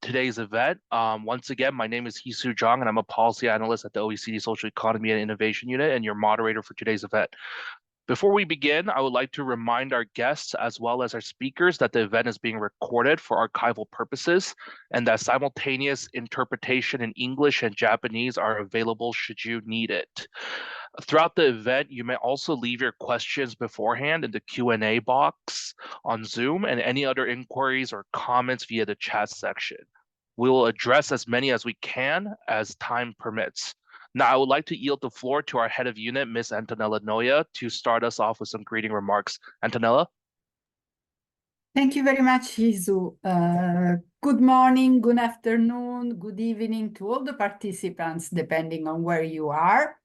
Today's event. Once again, my name is Hisu Zhang, and I'm a policy analyst at the OECD Social Economy and Innovation Unit, and your moderator for today's event. Before we begin, I would like to remind our guests as well as our speakers that the event is being recorded for archival purposes and that simultaneous interpretation in English and Japanese are available should you need it. Throughout the event, you may also leave your questions beforehand in the Q&A box on Zoom and any other inquiries or comments via the chat section. We will address as many as we can as time permits. Now, I would like to yield the floor to our head of unit, Ms. Antonella Noya, to start us off with some greeting remarks. Antonella? Thank you very much, Hisu. Good morning, good afternoon, good evening to all the participants, depending on where you are.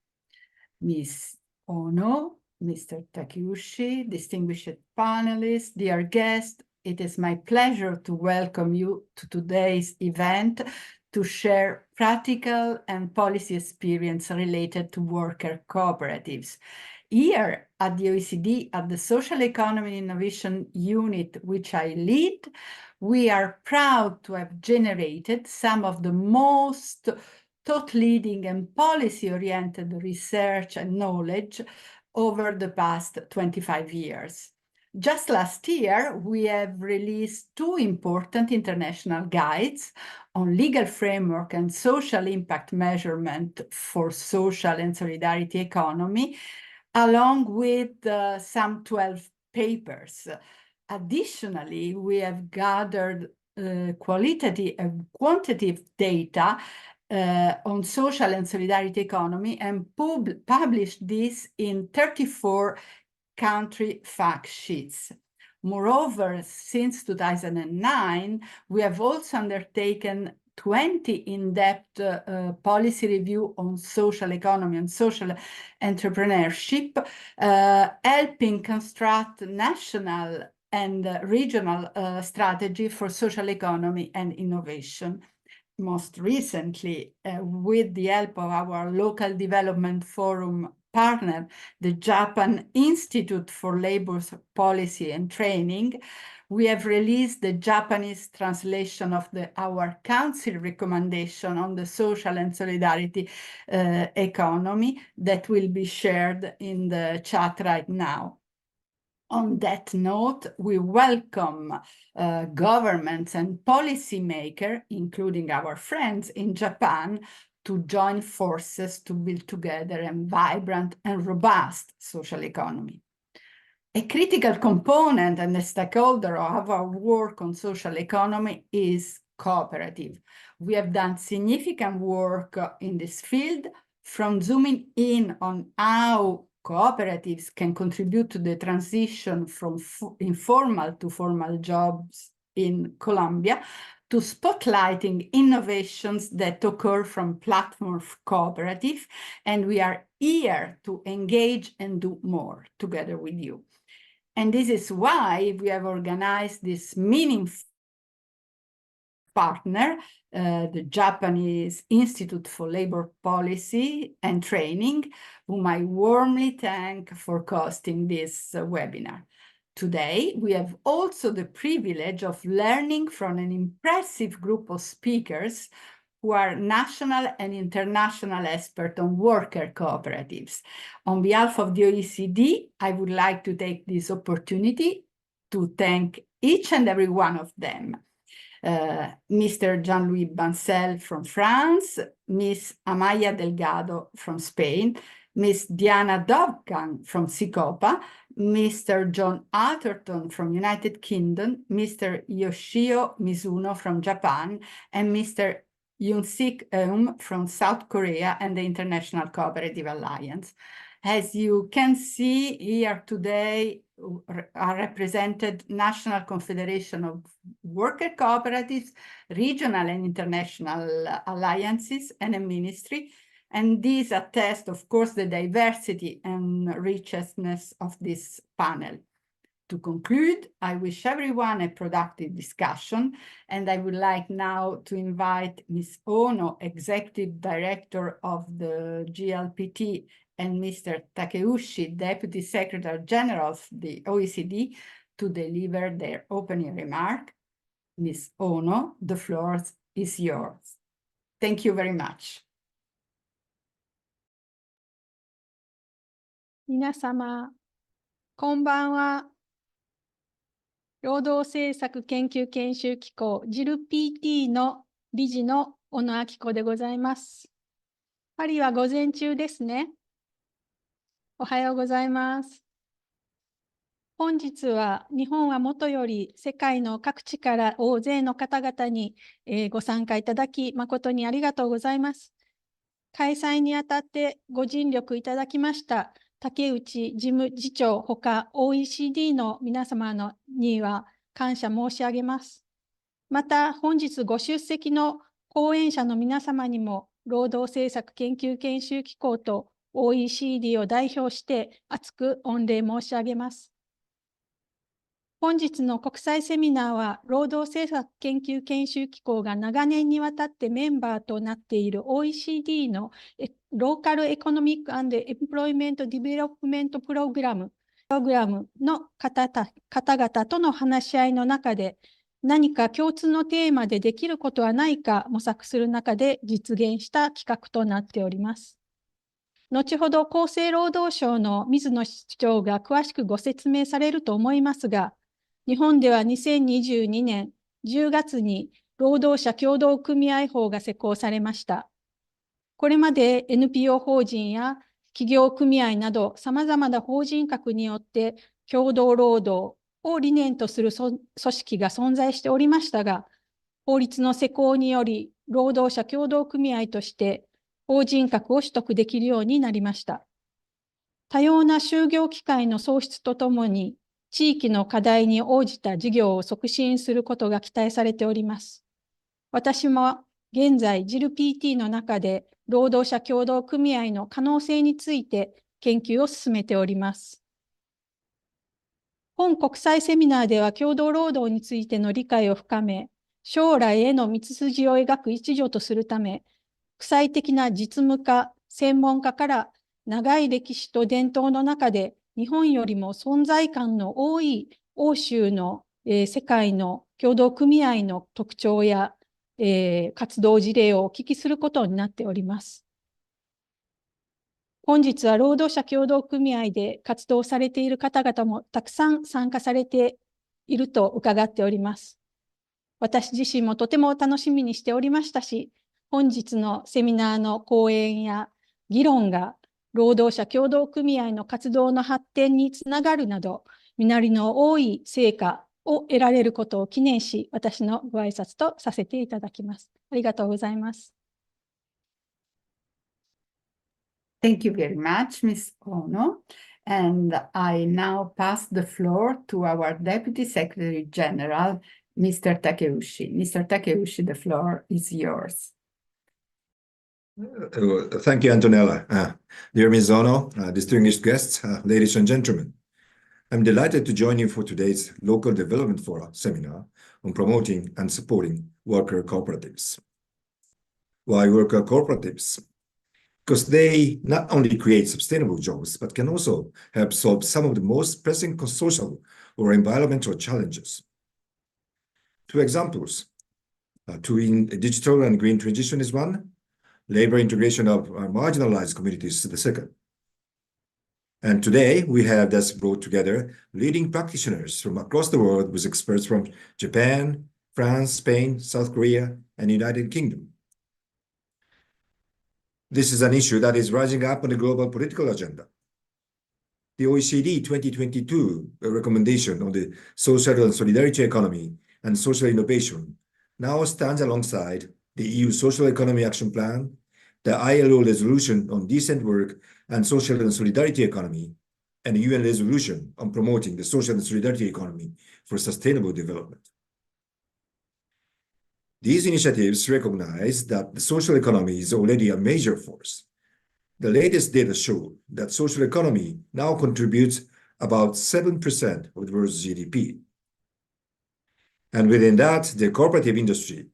Ms. Ono, Mr. Takeuchi, distinguished panelists, dear guests, it is my pleasure to welcome you to today's event to share practical and policy experience related to worker cooperatives. Here at the OECD, at the Social Economy and Innovation Unit, which I lead, we are proud to have generated some of the most thought-leading and policy-oriented research and knowledge over the past 25 years. Just last year, we have released two important international guides on legal framework and social impact measurement for social and solidarity economy, along with some 12 papers. Additionally, we have gathered qualitative and quantitative data on social and solidarity economy and published this in 34 country fact sheets. Moreover, since 2009, we have also undertaken 20 in-depth policy review on social economy and social entrepreneurship, helping construct national and regional strategy for social economy and innovation. Most recently, with the help of our local development forum partner, the Japan Institute for Labor Policy and Training, we have released the Japanese translation of our council recommendation on the social and solidarity economy that will be shared in the chat right now. On that note, we welcome governments and policymakers, including our friends in Japan, to join forces to build together a vibrant and robust social economy. A critical component and a stakeholder of our work on social economy is cooperative. We have done significant work in this field, from zooming in on how cooperatives can contribute to the transition from informal to formal jobs in Colombia, to spotlighting innovations that occur from platform cooperative, and we are here to engage and do more together with you. And this is why we have organized this meaningful partner, the Japanese Institute for Labor Policy and Training, whom I warmly thank for hosting this webinar. Today, we have also the privilege of learning from an impressive group of speakers who are national and international experts on worker cooperatives. On behalf of the OECD, I would like to take this opportunity to thank each and every one of them. Mr. Jean-Louis Bancel from France, Ms. Amaya Delgado from Spain, Ms. Diana Dovkan from Sicopa, Mr. John Atherton from United Kingdom, Mr. Yoshio Mizuno from Japan, and Mr. Yoon-sik Eum from South Korea and the International Cooperative Alliance. As you can see here today are represented National Confederation of Worker Cooperatives, regional and international alliances, and a ministry. And these attest, of course, the diversity and richness of this panel. To conclude, I wish everyone a productive discussion, and I would like now to invite Ms. Ono, Executive Director of the GLPT, and Mr. Takeuchi, Deputy Secretary General of the OECD, to deliver their opening remark. Ms. Ono, the floor is yours. Thank you very much. 皆様、こんばんは。労働政策研究研修機構ジル PT の理事の小野明子でございます。パリは午前中ですね。おはようございます。本日は日本はもとより世界の各地から大勢の方々にご参加いただき誠にありがとうございます。開催にあたってご尽力いただきました竹内事務次長ほか OECD の皆様には感謝申し上げます。また本日ご出席の講演者の皆様にも労働政策研究研修機構と OECD を代表して厚く御礼申し上げます。本日の国際セミナーは、労働政策研究研修機構が長年にわたってメンバーとなっている OECD のローカルエコノミック&エンプロイメント・ディベロップメント・プログラムの方々との話し合いの中で、何か共通のテーマでできることはないか模索する中で実現した企画となっております。後ほど厚生労働省の水野室長が詳しくご説明されると思いますが、日本では2022年10月に労働者協同組合法が施行されました。これまで NPO 法人や企業組合など様々な法人格によって共同労働を理念とする組織が存在しておりましたが、法律の施行により労働者協同組合として法人格を取得できるようになりました。多様な就業機会の創出とともに、地域の課題に応じた事業を促進することが期待されております。私も現在、ジル PT の中で労働者協同組合の可能性について研究を進めております。本国際セミナーでは共同労働についての理解を深め、将来への道筋を描く一助とするため、国際的な実務家、専門家から長い歴史と伝統の中で日本よりも存在感の多い欧州の、世界の協同組合の特徴や、活動事例をお聞きすることになっております。本日は労働者協同組合で活動されている方々もたくさん参加されていると伺っております。私自身もとても楽しみにしておりましたし、本日のセミナーの講演や議論が労働者協同組合の活動の発展につながるなど、実りの多い成果を得られることを記念し、私のご挨拶とさせていただきます。ありがとうございます。Thank you very much, Ms. Ono. And I now pass the floor to our Deputy Secretary General, Mr. Takeuchi. Mr. Takeuchi, the floor is yours. Thank you, Antonella. Dear Ms. Ono, distinguished guests, ladies and gentlemen, I'm delighted to join you for today's Local Development Forum seminar on promoting and supporting worker cooperatives. Why worker cooperatives? Because they not only create sustainable jobs, but can also help solve some of the most pressing social or environmental challenges. Two examples, in digital and green transition is one, labor integration of marginalized communities is the second. And today we have thus brought together leading practitioners from across the world with experts from Japan, France, Spain, South Korea, and United Kingdom. This is an issue that is rising up on the global political agenda. The OECD 2022 recommendation on the social and solidarity economy and social innovation now stands alongside the EU Social Economy Action Plan, the ILO resolution on decent work and social and solidarity economy, and the UN resolution on promoting the social and solidarity economy for sustainable development. These initiatives recognize that the social economy is already a major force. The latest data show that social economy now contributes about 7% of the world's GDP. And within that, the cooperative industry,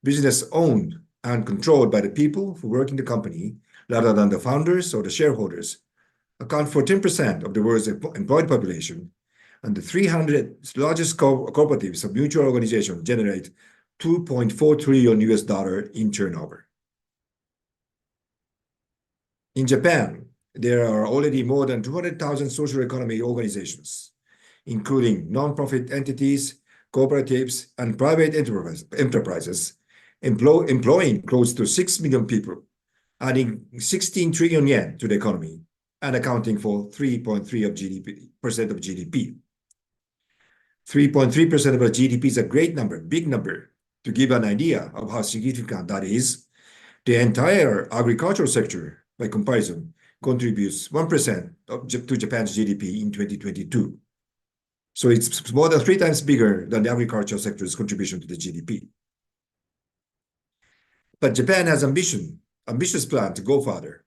business owned and controlled by the people who work in the company, rather than the founders or the shareholders, account for 10% of the world's employed population, and the 300 largest cooperatives of mutual organization generate $2.4 trillion in turnover. In Japan, there are already more than 200,000 social economy organizations, including non-profit entities, cooperatives, and private enterprises, employing close to 6 million people, adding 16 trillion yen to the economy and accounting for 3.3% of GDP. 3.3% of GDP is a great number, big number. To give an idea of how significant that is, the entire agricultural sector, by comparison, contributes 1% to Japan's GDP in 2022. So it's more than 3 times bigger than the agricultural sector's contribution to the GDP. But Japan has ambitious plan to go further.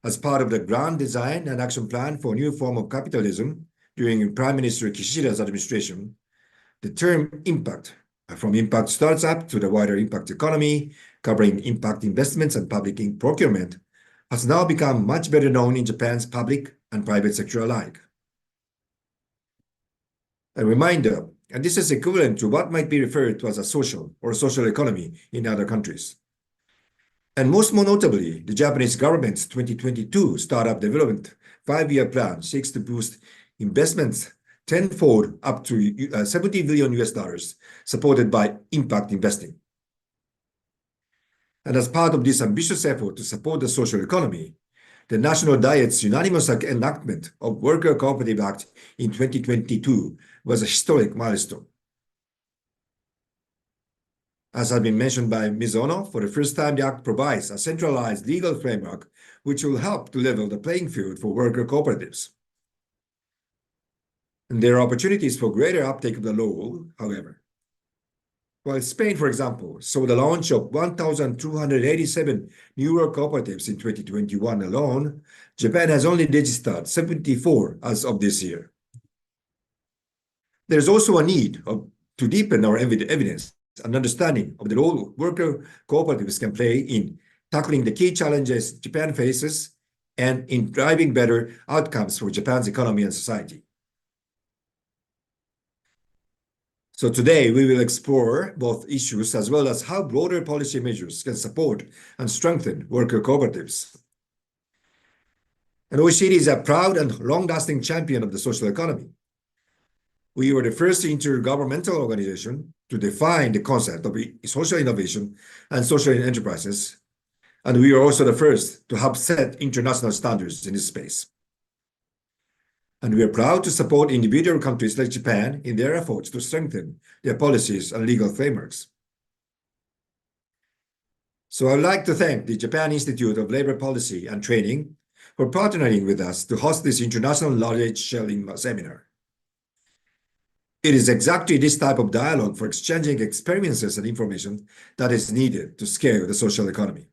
As part of the Grand Design and Action Plan for a New Form of Capitalism during Prime Minister Kishida's administration, the term impact, from impact startup to the wider impact economy, covering impact investments and public procurement, has now become much better known in Japan's public and private sector alike. A reminder, and this is equivalent to what might be referred to as a social or social economy in other countries. And most more notably, the Japanese government's 2022 Startup Development 5-year plan seeks to boost investments tenfold up to $70 billion, supported by impact investing. And as part of this ambitious effort to support the social economy, the National Diet's unanimous enactment of Worker Cooperative Act in 2022 was a historic milestone. As has been mentioned by Ms. Ono, for the first time, the Act provides a centralized legal framework which will help to level the playing field for worker cooperatives. And there are opportunities for greater uptake of the law, however. While Spain, for example, saw the launch of 1,287 newer cooperatives in 2021 alone, Japan has only registered 74 as of this year. There's also a need to deepen our evidence and understanding of the role worker cooperatives can play in tackling the key challenges Japan faces and in driving better outcomes for Japan's economy and society. So today we will explore both issues as well as how broader policy measures can support and strengthen worker cooperatives. And OECD is a proud and long-lasting champion of the social economy. We were the first intergovernmental organization to define the concept of social innovation and social enterprises, and we are also the first to have set international standards in this space. And we are proud to support individual countries like Japan in their efforts to strengthen their policies and legal frameworks. So I would like to thank the Japan Institute of Labor Policy and Training for partnering with us to host this international knowledge sharing seminar. It is exactly this type of dialogue for exchanging experiences and information that is needed to scale the social economy.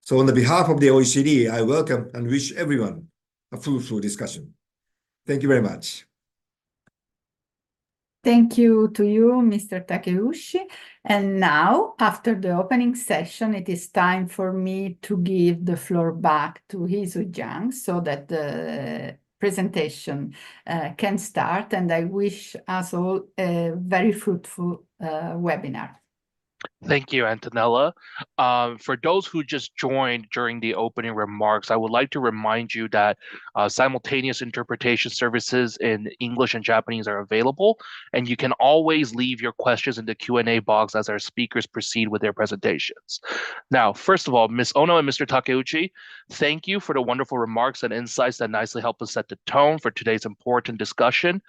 So on the behalf of the OECD, I welcome and wish everyone a fruitful discussion. Thank you very much. Thank you to you, Mr. Takeuchi. And now, after the opening session, it is time for me to give the floor back to Hisu-Jang so that the presentation can start. And I wish us all a very fruitful webinar. Thank you, Antonella. For those who just joined during the opening remarks, I would like to remind you that simultaneous interpretation services in English and Japanese are available, and you can always leave your questions in the Q&A box as our speakers proceed with their presentations. Now, first of all, Ms. Ono and Mr. Takeuchi, thank you for the wonderful remarks and insights that nicely help us set the tone for today's important discussion.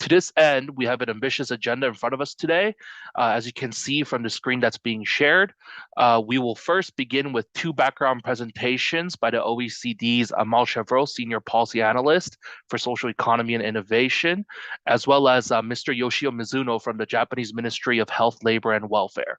To this end, we have an ambitious agenda in front of us today. As you can see from the screen that's being shared, we will first begin with 2 background presentations by the OECD's Amal Chevreau, Senior Policy Analyst for Social Economy and Innovation, as well as Mr. Yoshio Mizuno from the Japanese Ministry of Health, Labor, and Welfare.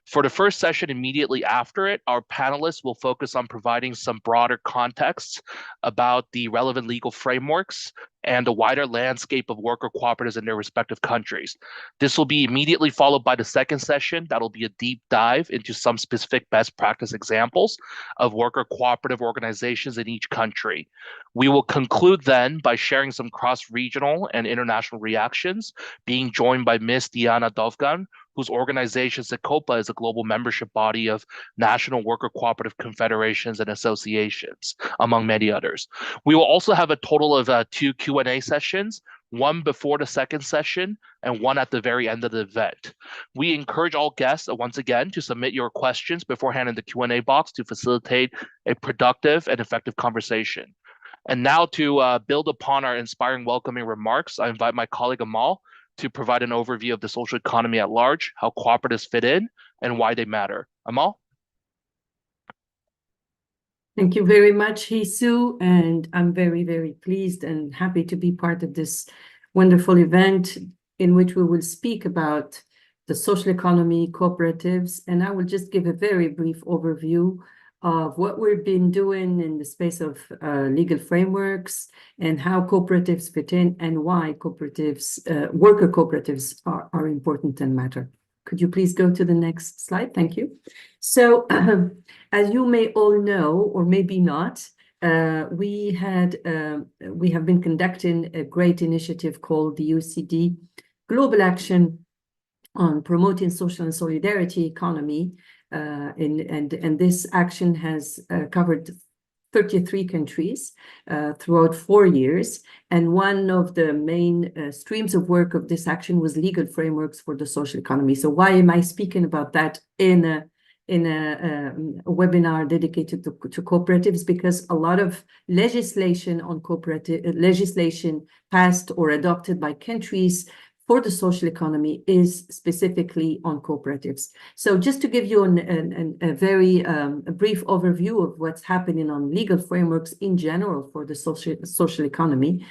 For the first session immediately after it, our panelists will focus on providing some broader context about the relevant legal frameworks and the wider landscape of worker cooperatives in their respective countries. This will be immediately followed by the second session. That'll be a deep dive into some specific best practice examples of worker cooperative organizations in each country. We will conclude then by sharing some cross-regional and international reactions, being joined by Ms. Diana Dovgan, whose organization COPA is a global membership body of national worker cooperative confederations and associations, among many others. We will also have a total of 2 Q&A sessions, one before the second session and one at the very end of the event. We encourage all guests, once again, to submit your questions beforehand in the Q&A box to facilitate a productive and effective conversation. And now to build upon our inspiring, welcoming remarks, I invite my colleague Amal to provide an overview of the social economy at large, how cooperatives fit in, and why they matter. Amal? Thank you very much, Hisu, and I'm very, very pleased and happy to be part of this wonderful event in which we will speak about the social economy, cooperatives, and I will just give a very brief overview of what we've been doing in the space of legal frameworks and how cooperatives fit in and why cooperatives, worker cooperatives are important and matter. Could you please go to the next slide? Thank you. So as you may all know, or maybe not, we have been conducting a great initiative called the UCD Global Action on Promoting Social and Solidarity Economy. And this action has covered 33 countries throughout 4 years. And one of the main streams of work of this action was legal frameworks for the social economy. So why am I speaking about that in a webinar dedicated to cooperatives? Because a lot of legislation on legislation passed or adopted by countries for the social economy is specifically on cooperatives. So just to give you a very brief overview of what's happening on legal frameworks in general for the social economy,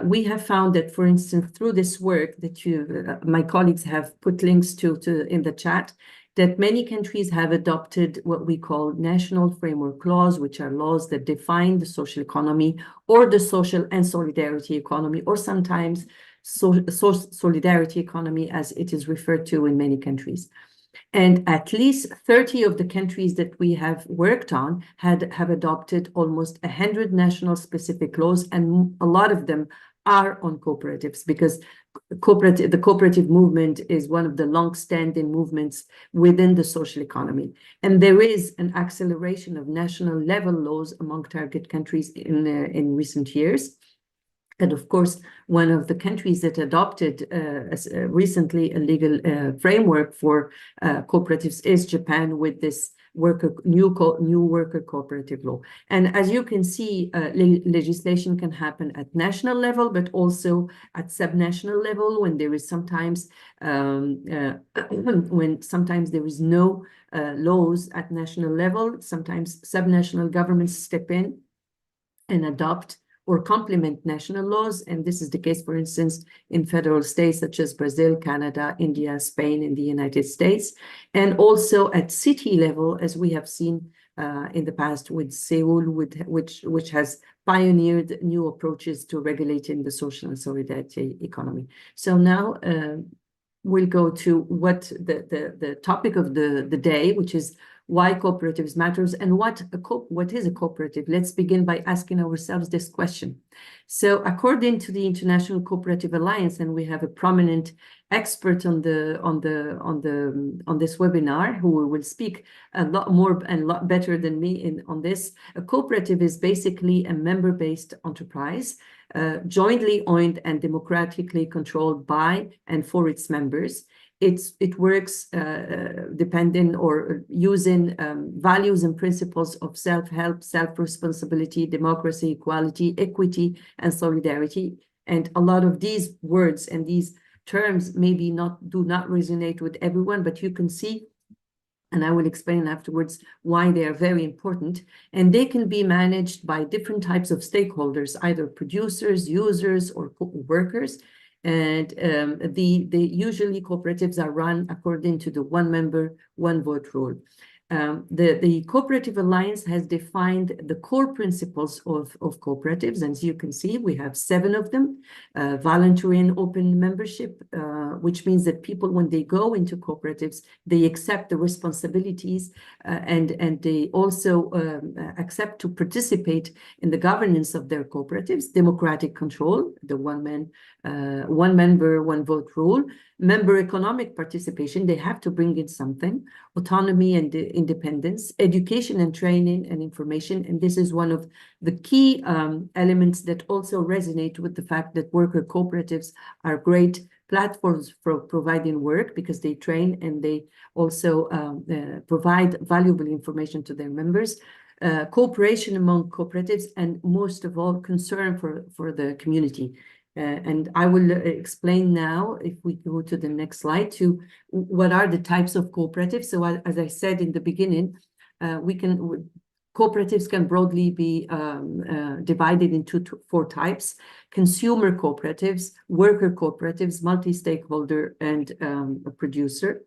we have found that, for instance, through this work that my colleagues have put links to in the chat, that many countries have adopted what we call national framework laws, which are laws that define the social economy or the social and solidarity economy, or sometimes solidarity economy as it is referred to in many countries. And at least 30 of the countries that we have worked on have adopted almost 100 national specific laws, and a lot of them are on cooperatives, because the cooperative movement is one of the long-standing movements within the social economy. And there is an acceleration of national level laws among target countries in recent years. And of course, one of the countries that adopted recently a legal framework for cooperatives is Japan, with this new worker cooperative law. And as you can see, legislation can happen at national level, but also at subnational level when there is sometimes sometimes there is no laws at national level. Sometimes subnational governments step in and adopt or complement national laws. And this is the case, for instance, in federal states such as Brazil, Canada, India, Spain, and the United States. And also at city level, as we have seen in the past with Seoul, which has pioneered new approaches to regulating the social and solidarity economy. So now we'll go to what the topic of the day, which is why cooperatives matters and what is a cooperative. Let's begin by asking ourselves this question. So according to the International Cooperative Alliance, and we have a prominent expert on this webinar who will speak a lot more and a lot better than me on this, a cooperative is basically a member-based enterprise, jointly owned and democratically controlled by and for its members. It works depending or using values and principles of self-help, self-responsibility, democracy, equality, equity, and solidarity. And a lot of these words and these terms maybe do not resonate with everyone, but you can see, and I will explain afterwards why they are very important. And they can be managed by different types of stakeholders, either producers, users, or workers. And usually cooperatives are run according to the one member, one vote rule. The Cooperative Alliance has defined the core principles of cooperatives. And as you can see, we have 7 of them. Voluntary and open membership, which means that people, when they go into cooperatives, they accept the responsibilities and they also accept to participate in the governance of their cooperatives. Democratic control, the one member, one vote rule. Member economic participation, they have to bring in something. Autonomy and independence, education and training and information. And this is one of the key elements that also resonate with the fact that worker cooperatives are great platforms for providing work, because they train and they also provide valuable information to their members. Cooperation among cooperatives, and most of all, concern for the community. And I will explain now, if we go to the next slide, to what are the types of cooperatives. So as I said in the beginning, cooperatives can broadly be divided into 4 types: consumer cooperatives, worker cooperatives, multi-stakeholder, and a producer.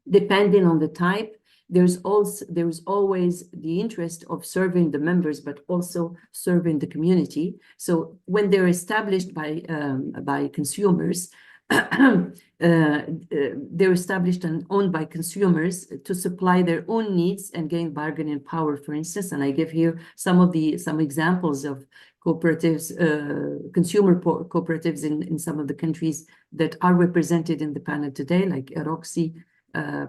Depending on the type, there is always the interest of serving the members, but also serving the community. So when they're established by consumers, they're established and owned by consumers to supply their own needs and gain bargaining power, for instance. And I give here some examples of cooperatives, consumer cooperatives in some of the countries that are represented in the panel today, like Eroxi,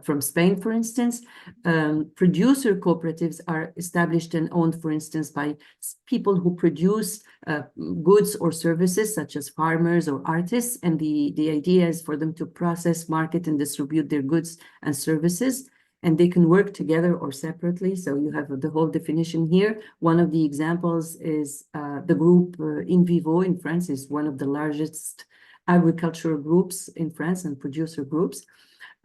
from Spain, for instance. Producer cooperatives are established and owned, for instance, by people who produce goods or services, such as farmers or artists. And the idea is for them to process, market, and distribute their goods and services. And they can work together or separately. So you have the whole definition here. One of the examples is the group In Vivo in France, is one of the largest agricultural groups in France and producer groups.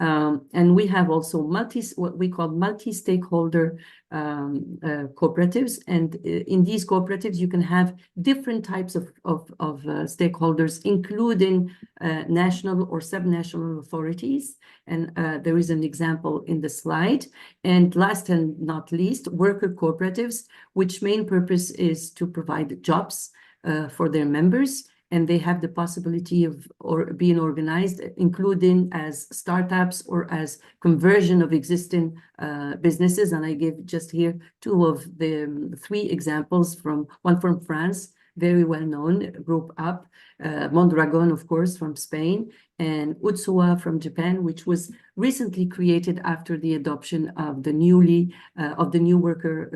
And we have also what we call multi-stakeholder cooperatives. And in these cooperatives, you can have different types of stakeholders, including national or subnational authorities. And there is an example in the slide. And last and not least, worker cooperatives, which main purpose is to provide jobs for their members. And they have the possibility of being organized, including as startups or as conversion of existing businesses. And I give just here 2 of the 3 examples, one from France, very well known, Group Up, Mondragon, of course, from Spain, and Utsuwa from Japan, which was recently created after the adoption of the new Worker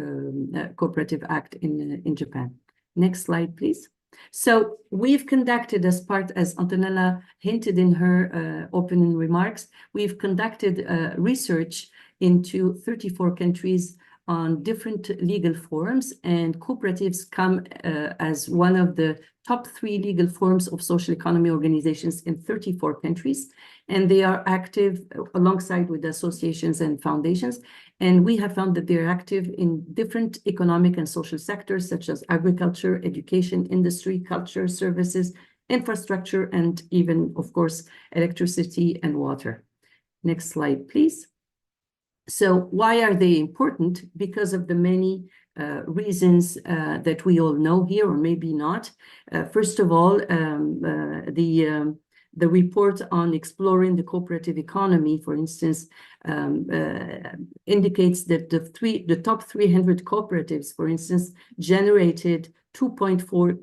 Cooperative Act in Japan. Next slide, please. So we've conducted, as Antonella hinted in her opening remarks, we've conducted research into 34 countries on different legal forms, and cooperatives come as one of the top 3 legal forms of social economy organizations in 34 countries. And they are active alongside with associations and foundations. And we have found that they're active in different economic and social sectors, such as agriculture, education, industry, culture, services, infrastructure, and even, of course, electricity and water. Next slide, please. So why are they important? Because of the many reasons that we all know here, or maybe not. First of all, the report on exploring the cooperative economy, for instance, indicates that the top 300 cooperatives, for instance, generated 2.4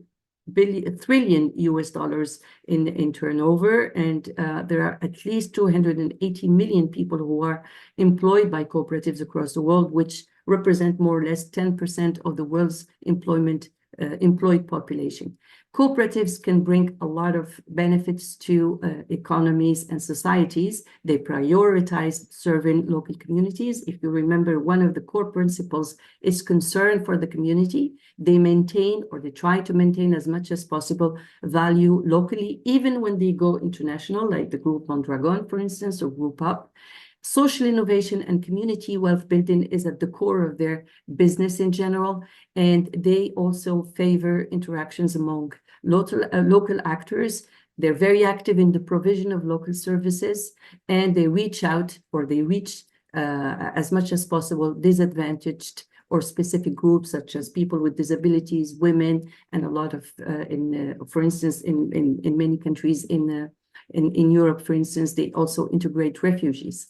trillion US dollars in turnover, and there are at least 280 million people who are employed by cooperatives across the world, which represent more or less 10% of the world's employed population. Cooperatives can bring a lot of benefits to economies and societies. They prioritize serving local communities. If you remember, one of the core principles is concern for the community. They maintain, or they try to maintain as much as possible, value locally, even when they go international, like the Group Mondragon, for instance, or Group Up. Social innovation and community wealth building is at the core of their business in general, and they also favor interactions among local actors. They're very active in the provision of local services, and they reach out, or they reach as much as possible disadvantaged or specific groups such as people with disabilities, women, and a lot of, for instance, in many countries in Europe, for instance, they also integrate refugees.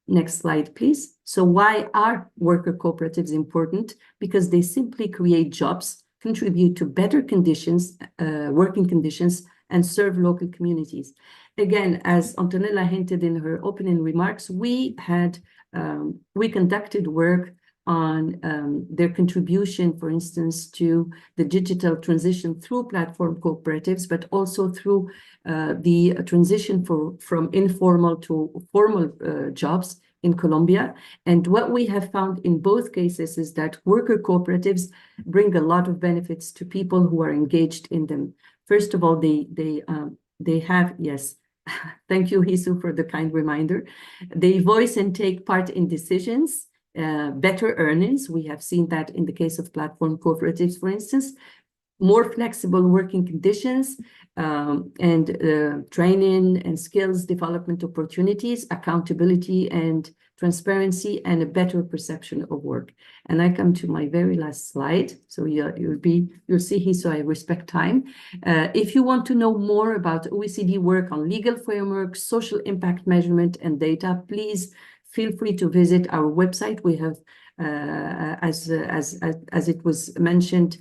Next slide, please. So why are worker cooperatives important? Because they simply create jobs, contribute to better conditions, working conditions, and serve local communities. Again, as Antonella hinted in her opening remarks, we conducted work on their contribution, for instance, to the digital transition through platform cooperatives, but also through the transition from informal to formal jobs in Colombia. And what we have found in both cases is that worker cooperatives bring a lot of benefits to people who are engaged in them. First of all, they have, yes, thank you, Hisu, for the kind reminder. They voice and take part in decisions, better earnings. We have seen that in the case of platform cooperatives, for instance, more flexible working conditions, and training and skills development opportunities, accountability and transparency, and a better perception of work. And I come to my very last slide. So you'll see here, so I respect time. If you want to know more about OECD work on legal frameworks, social impact measurement, and data, please feel free to visit our website. We have, as it was mentioned,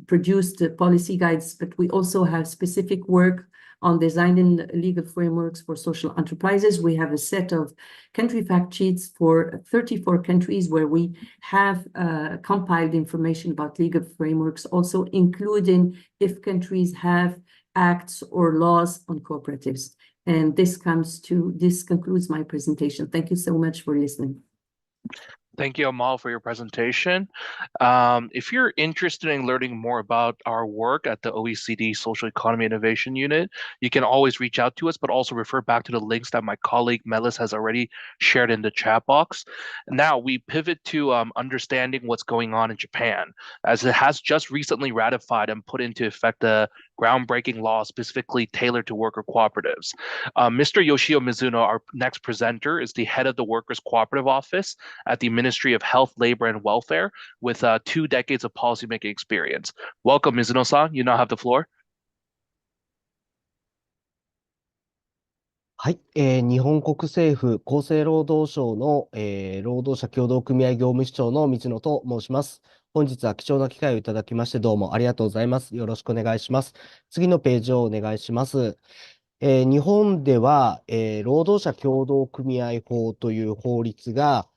produced policy guides, but we also have specific work on designing legal frameworks for social enterprises. We have a set of country fact sheets for 34 countries where we have compiled information about legal frameworks, also including if countries have acts or laws on cooperatives. And this concludes my presentation. Thank you so much for listening. Thank you, Amal, for your presentation. If you're interested in learning more about our work at the OECD Social Economy Innovation Unit, you can always reach out to us, but also refer back to the links that my colleague Melis has already shared in the chat box. Now we pivot to understanding what's going on in Japan, as it has just recently ratified and put into effect a groundbreaking law specifically tailored to worker cooperatives. Mr. Yoshio Mizuno, our next presenter, is the head of the Workers' Cooperative Office at the Ministry of Health, Labor, and Welfare with 2 decades of policymaking experience. Welcome, Mizuno-san. You now have the floor. はい、日本国政府厚生労働省の、労働者協同組合業務士長の水野と申します。本日は貴重な機会をいただきましてどうもありがとうございます。よろしくお願いします。次のページをお願いします。日本では、労働者協同組合法という法律が、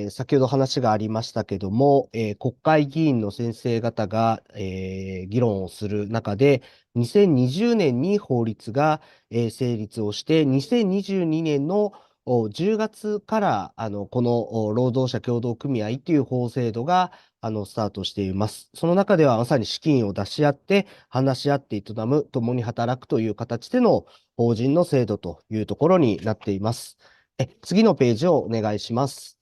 先ほど話がありましたけども、国会議員の先生方が、議論をする中で、2020年に法律が、成立をして、2022年の10月からこの労働者協同組合という法制度がスタートしています。その中ではまさに資金を出し合って、話し合って営む、共に働くという形での法人の制度というところになっています。次のページをお願いします。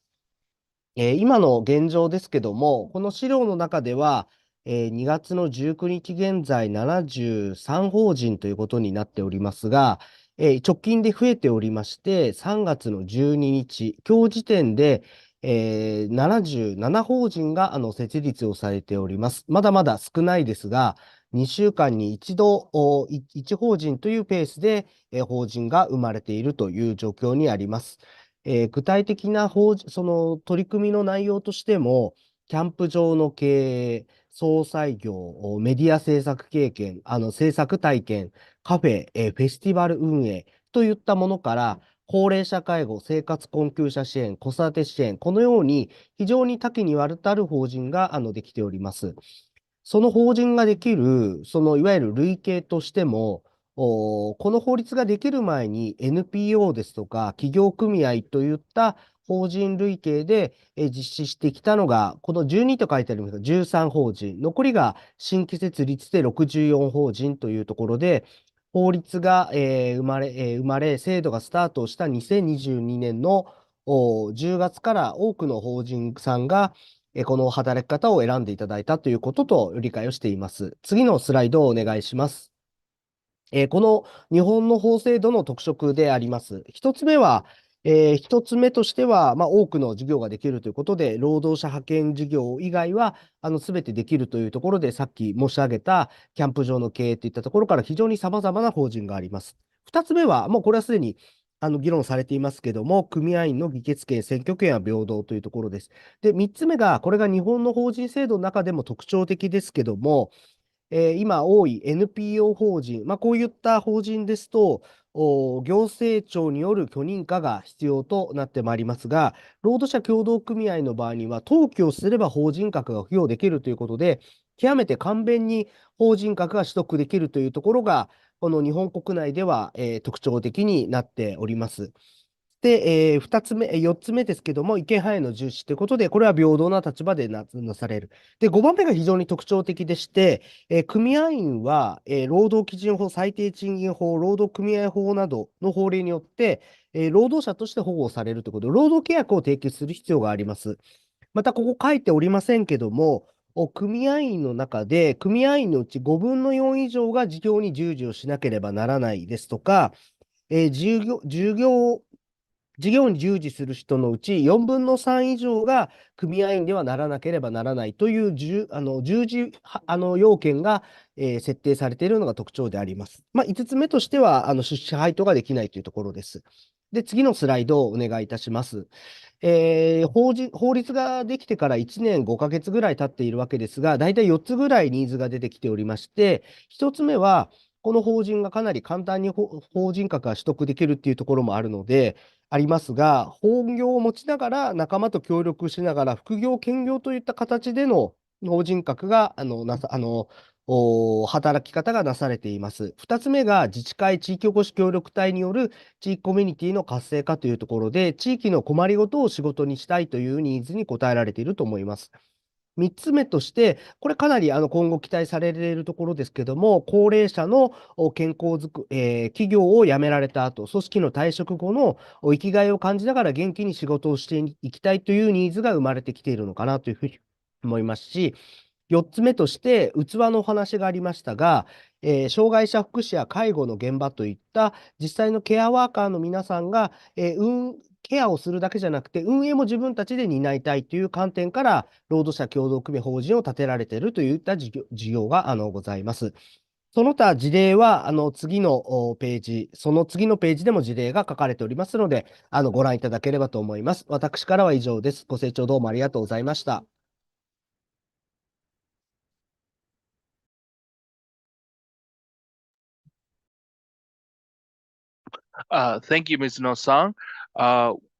今の現状ですけども、この資料の中では、2月の19日現在73法人ということになっておりますが、直近で増えておりまして、3月の12日、今日時点で、77法人が設立をされております。まだまだ少ないですが、2週間に1度、1法人というペースで、法人が生まれているという状況にあります。具体的なその取り組みの内容としても、キャンプ場の経営、総裁業、メディア制作経験、制作体験、カフェ、フェスティバル運営といったものから、高齢者介護、生活困窮者支援、子育て支援、このように非常に多岐にわたる法人ができております。その法人ができる、いわゆる類型としても、この法律ができる前に NPO ですとか企業組合といった法人類型で実施してきたのが、この12と書いてありますが13法人、残りが新規設立で64法人というところで、法律が生まれ、制度がスタートした2022年の10月から多くの法人さんがこの働き方を選んでいただいたということと理解をしています。次のスライドをお願いします。この日本の法制度の特色であります。一つ目は、一つ目としては、多くの事業ができるということで、労働者派遣事業以外は、すべてできるというところで、さっき申し上げたキャンプ場の経営といったところから非常に様々な法人があります。二つ目は、もうこれはすでに議論されていますけども、組合員の議決権、選挙権は平等というところです。で、三つ目が、これが日本の法人制度の中でも特徴的ですけども、今多い NPO 法人、こういった法人ですと、行政庁による許認可が必要となってまいりますが、労働者協同組合の場合には、登記をすれば法人格が付与できるということで、極めて簡便に法人格が取得できるというところが、この日本国内では、特徴的になっております。で、2つ目、4つ目ですけども、意見反映の重視ということで、これは平等な立場でなされる。で、5番目が非常に特徴的でして、組合員は、労働基準法、最低賃金法、労働組合法などの法令によって、労働者として保護されるということで、労働契約を締結する必要があります。また、ここ書いておりませんけども、組合員の中で、組合員のうち5分の4以上が事業に従事をしなければならないですとか、事業に従事する人のうち4分の3以上が組合員ではならなければならないという従事要件が、設定されているのが特徴であります。5つ目としては出資配当ができないというところです。で、次のスライドをお願いいたします。法律ができてから1年5ヶ月ぐらい経っているわけですが、大体4つぐらいニーズが出てきておりまして、1つ目は、この法人がかなり簡単に法人格が取得できるっていうところもあるので、ありますが、本業を持ちながら仲間と協力しながら副業、兼業といった形での法人格が働き方がなされています。2つ目が自治会、地域おこし協力隊による地域コミュニティの活性化というところで、地域の困りごとを仕事にしたいというニーズに応えられていると思います。3つ目として、これかなり今後期待されているところですけども、高齢者の健康づく、企業を辞められた後、組織の退職後の生きがいを感じながら元気に仕事をしていきたいというニーズが生まれてきているのかなというふうに思いますし、4つ目として、器のお話がありましたが、障害者福祉や介護の現場といった実際のケアワーカーの皆さんが、ケアをするだけじゃなくて、運営も自分たちで担いたいという観点から、労働者協同組合法人を立てられているといった事業がございます。その他事例は、次のページ、その次のページでも事例が書かれておりますので、ご覧いただければと思います。私からは以上です。ご清聴どうもありがとうございました。Thank you, Ms. No-san.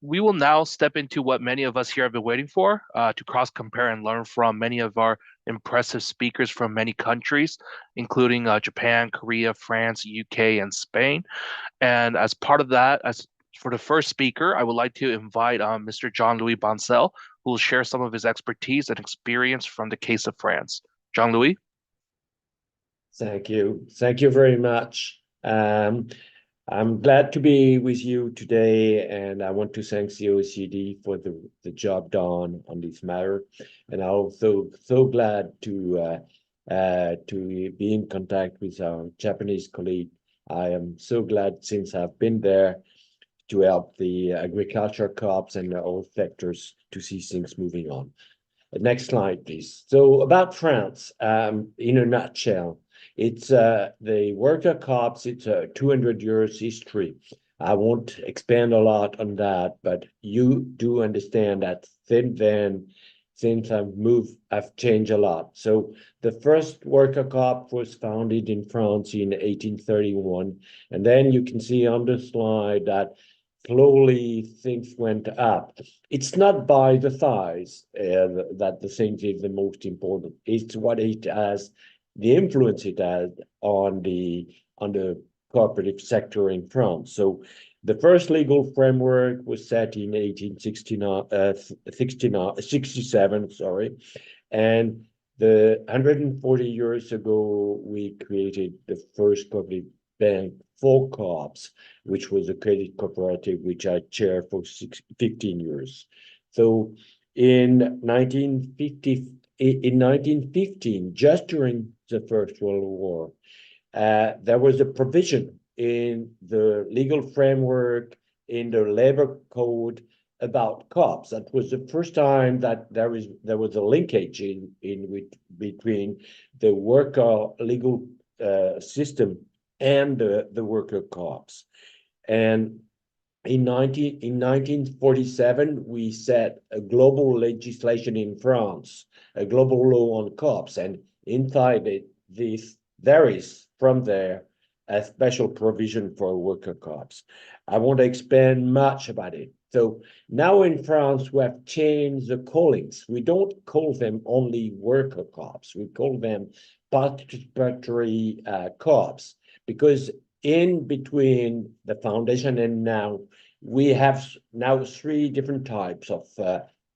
We will now step into what many of us here have been waiting for, to cross-compare and learn from many of our impressive speakers from many countries, including Japan, Korea, France, UK, and Spain. And as part of that, as for the first speaker, I would like to invite Mr. Jean-Louis Boncel, who will share some of his expertise and experience from the case of France. Jean-Louis? Thank you. Thank you very much. I'm glad to be with you today, and I want to thank the OECD for the job done on this matter. And I'm also so glad to be in contact with our Japanese colleague. I am so glad since I've been there to help the agriculture co-ops and all sectors to see things moving on. Next slide, please. So about France, in a nutshell, it's the worker co-ops, it's a 200 years history. I won't expand a lot on that, but you do understand that since then, since I've changed a lot. So the first worker co-op was founded in France in 1831. And then you can see on the slide that slowly things went up. It's not by the size that the thing is the most important. It's what it has, the influence it has on the cooperative sector in France. So the first legal framework was set in 1867, sorry, and 140 years ago we created the first public bank for co-ops, which was a credit cooperative which I chaired for 15 years. So in 1915, just during the First World War, there was a provision in the legal framework, in the labor code about cops. That was the first time that there was a linkage between the worker legal system and the worker cops. And in 1947, we set a global legislation in France, a global law on cops, and inside it, there is from there a special provision for worker cops. I won't expand much about it. So now in France, we have changed the callings. We don't call them only worker cops. We call them participatory cops, because in between the foundation and now, we have now 3 different types of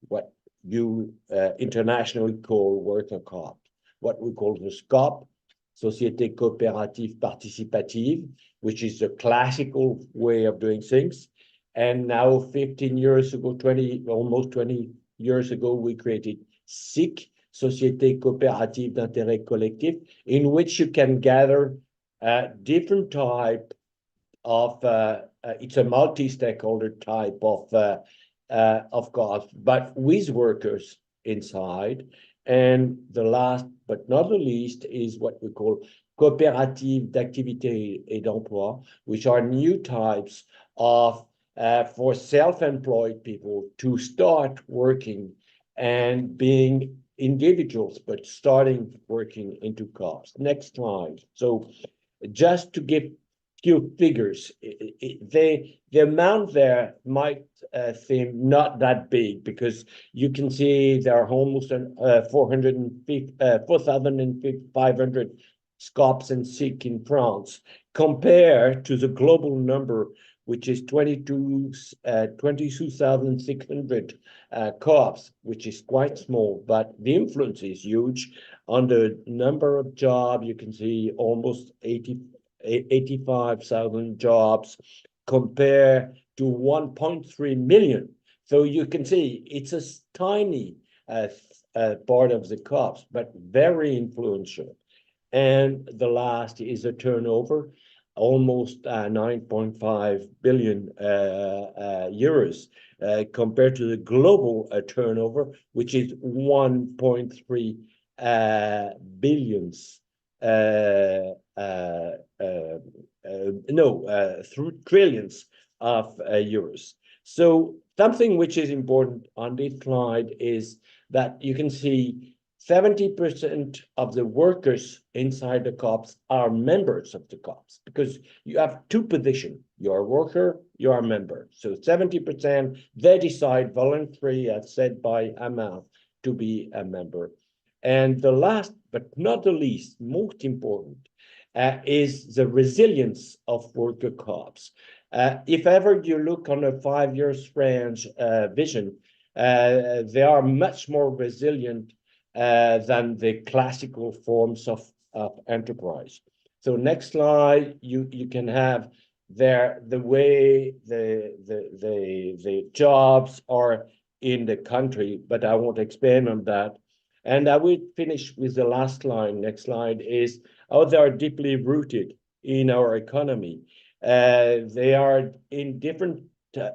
what you internationally call worker cops. What we call the SCOP, Société Coopérative Participative, which is the classical way of doing things. And now 15 years ago, almost 20 years ago, we created SIC, Société Coopérative d'Intérêt Collectif, in which you can gather different type of it's a multi-stakeholder type of cops, but with workers inside. And the last but not the least is what we call coopératives d'activité et d'emploi, which are new types of for self-employed people to start working and being individuals, but starting working into cops. Next slide. So just to give few figures, the amount there might seem not that big, because you can see there are almost 4,500 SCOPs and SIC in France, compared to the global number, which is 22,600 co-ops, which is quite small, but the influence is huge. On the number of jobs, you can see almost 85,000 jobs compared to 1.3 million. So you can see it's a tiny part of the cops, but very influential. And the last is a turnover, almost 9.5 billion euros compared to the global turnover, which is 1.3 billions. Through trillions of euros. So something which is important on this slide is that you can see 70% of the workers inside the cops are members of the cops, because you have 2 positions. You're a worker, you're a member. So 70%, they decide voluntarily, as said by Ama, to be a member. And the last, but not the least, most important, is the resilience of worker cops. If ever you look on a 5-year range vision, they are much more resilient than the classical forms of enterprise. So next slide, you can have there the way the jobs are in the country, but I won't expand on that. And I will finish with the last line. Next slide is how they are deeply rooted in our economy. They are in different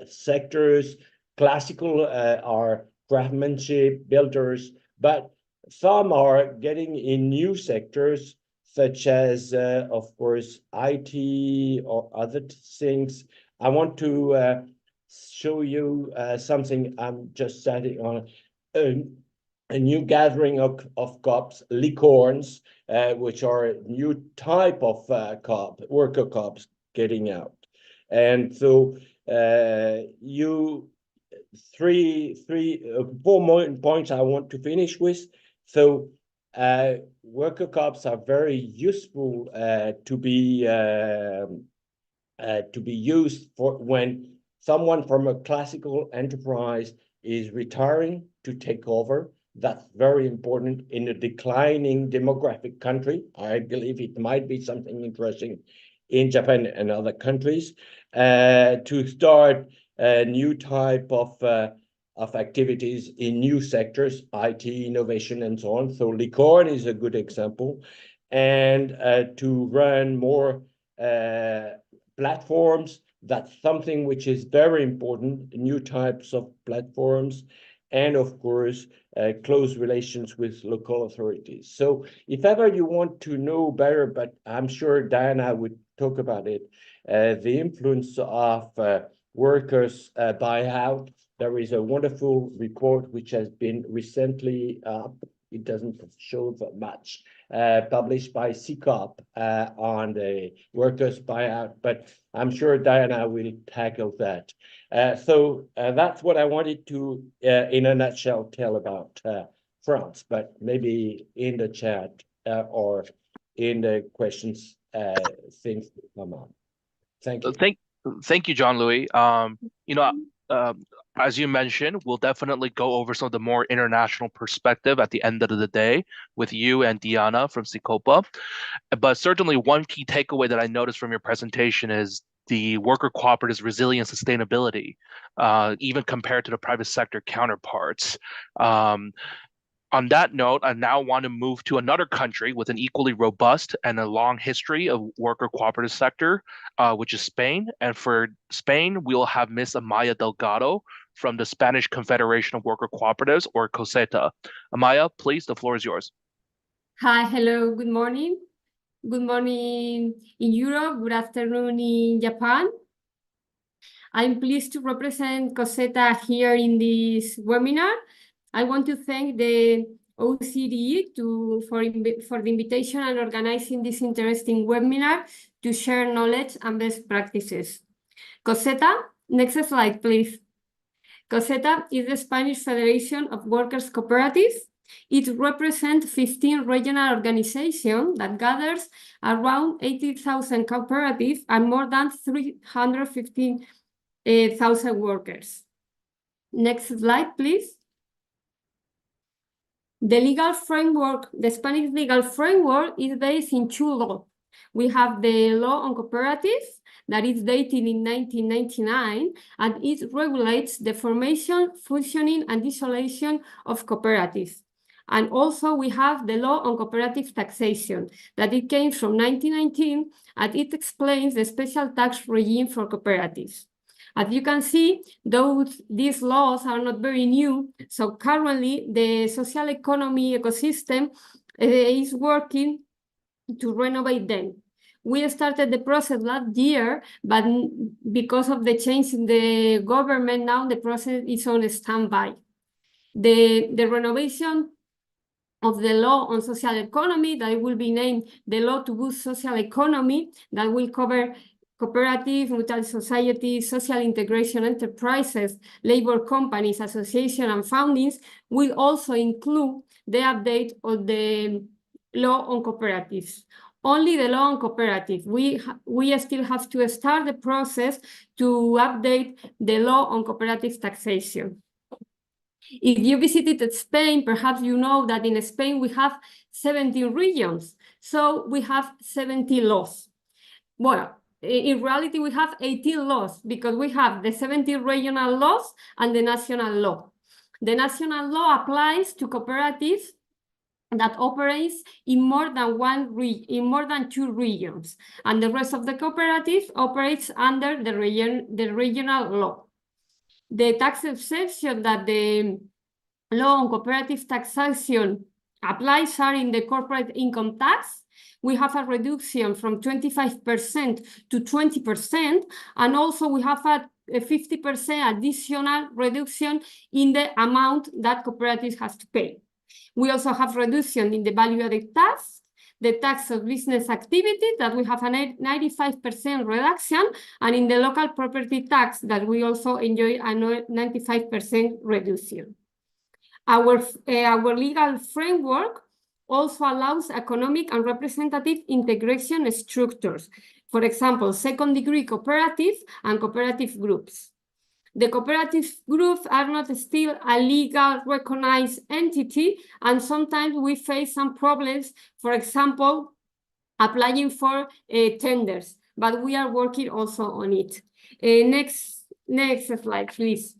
sectors. Classical are craftsmanship, builders, but some are getting in new sectors, such as, of course, IT or other things. I want to show you something I'm just starting on. A new gathering of cops, licorns, which are a new type of worker cops getting out. And so 4 more points I want to finish with. So worker cops are very useful to be used for when someone from a classical enterprise is retiring to take over. That's very important in a declining demographic country. I believe it might be something interesting in Japan and other countries to start a new type of of activities in new sectors, IT, innovation, and so on. So Licorne is a good example. And to run more platforms, that's something which is very important, new types of platforms, and of course, close relations with local authorities. So if ever you want to know better, but I'm sure Diana would talk about it, the influence of workers' buyout, there is a wonderful report which has been recently, it doesn't show that much, published by CCOP on the workers' buyout, but I'm sure Diana will tackle that. So that's what I wanted to, in a nutshell, tell about France, but maybe in the chat or in the questions, things will come up. Thank you. Thank you, John Louis. As you mentioned, we'll definitely go over some of the more international perspective at the end of the day with you and Diana from Cicopa. But certainly one key takeaway that I noticed from your presentation is the worker cooperatives' resilience sustainability, even compared to the private sector counterparts. On that note, I now want to move to another country with an equally robust and a long history of worker cooperative sector, which is Spain. And for Spain, we'll have Miss Amaya Delgado from the Spanish Confederation of Worker Cooperatives, or COSETA. Amaya, please, the floor is yours. Hi, hello, good morning. Good morning in Europe, good afternoon in Japan. I'm pleased to represent COSETA here in this webinar. I want to thank the OECD for the invitation and organizing this interesting webinar to share knowledge and best practices. COSETA, next slide, please. COSETA is the Spanish Federation of Workers' Cooperatives. It represents 15 regional organizations that gathers around 80,000 cooperatives and more than 315,000 workers. Next slide, please. The legal framework, the Spanish legal framework is based in two laws. We have the law on cooperatives that is dated in 1999, and it regulates the formation, functioning, and dissolution of cooperatives. And also we have the law on cooperative taxation that it came from 1919, and it explains the special tax regime for cooperatives. As you can see, these laws are not very new. So currently, the social economy ecosystem is working to renovate them. We started the process last year, but because of the change in the government, now the process is on standby. The renovation of the law on social economy, that will be named the Law to Boost Social Economy, that will cover cooperative, mutual societies, social integration enterprises, labor companies, associations, and foundings, will also include the update of the law on cooperatives. Only the law on cooperatives. We still have to start the process to update the law on cooperative taxation. If you visited Spain, perhaps you know that in Spain we have 17 regions. So we have 70 laws. Well, in reality, we have 18 laws because we have the 17 regional laws and the national law. The national law applies to cooperatives that operates in more than 2 regions, and the rest of the cooperatives operates under the regional law. The tax exception that the law on cooperative taxation applies are in the corporate income tax. We have a reduction from 25% to 20%, and also we have a 50% additional reduction in the amount that cooperatives have to pay. We also have reduction in the value-added tax, the tax of business activity, that we have a 95% reduction, and in the local property tax that we also enjoy a 95% reduction. Our legal framework also allows economic and representative integration structures. For example, second-degree cooperatives and cooperative groups. The cooperative groups are not still a legal recognized entity, and sometimes we face some problems, for example, applying for tenders, but we are working also on it. Next slide, please.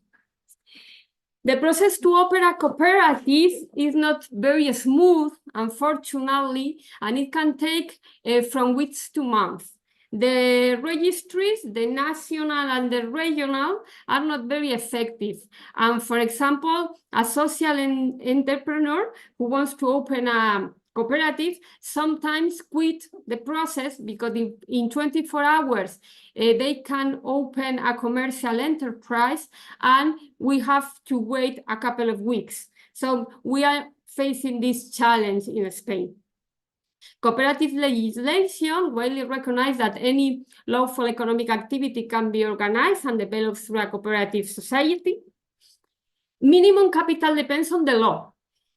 The process to open a cooperative is not very smooth, unfortunately, and it can take from weeks to months. The registries, the national and the regional, are not very effective. And for example, a social entrepreneur who wants to open a cooperative sometimes quit the process because in 24 hours they can open a commercial enterprise and we have to wait a couple of weeks. So we are facing this challenge in Spain. Cooperative legislation widely recognizes that any lawful economic activity can be organized and developed through a cooperative society. Minimum capital depends on the law.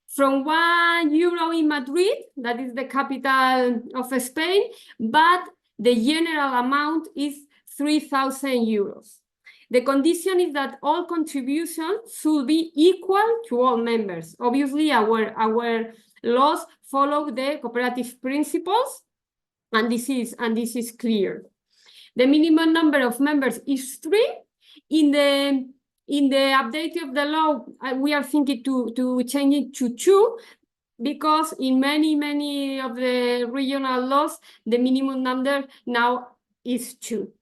From €1 in Madrid, that is the capital of Spain, but the general amount is €3,000. The condition is that all contributions should be equal to all members. Obviously, our laws follow the cooperative principles, and this is clear. The minimum number of members is 3. In the update of the law, we are thinking to change it to 2, because in many of the regional laws, the minimum number now is 2.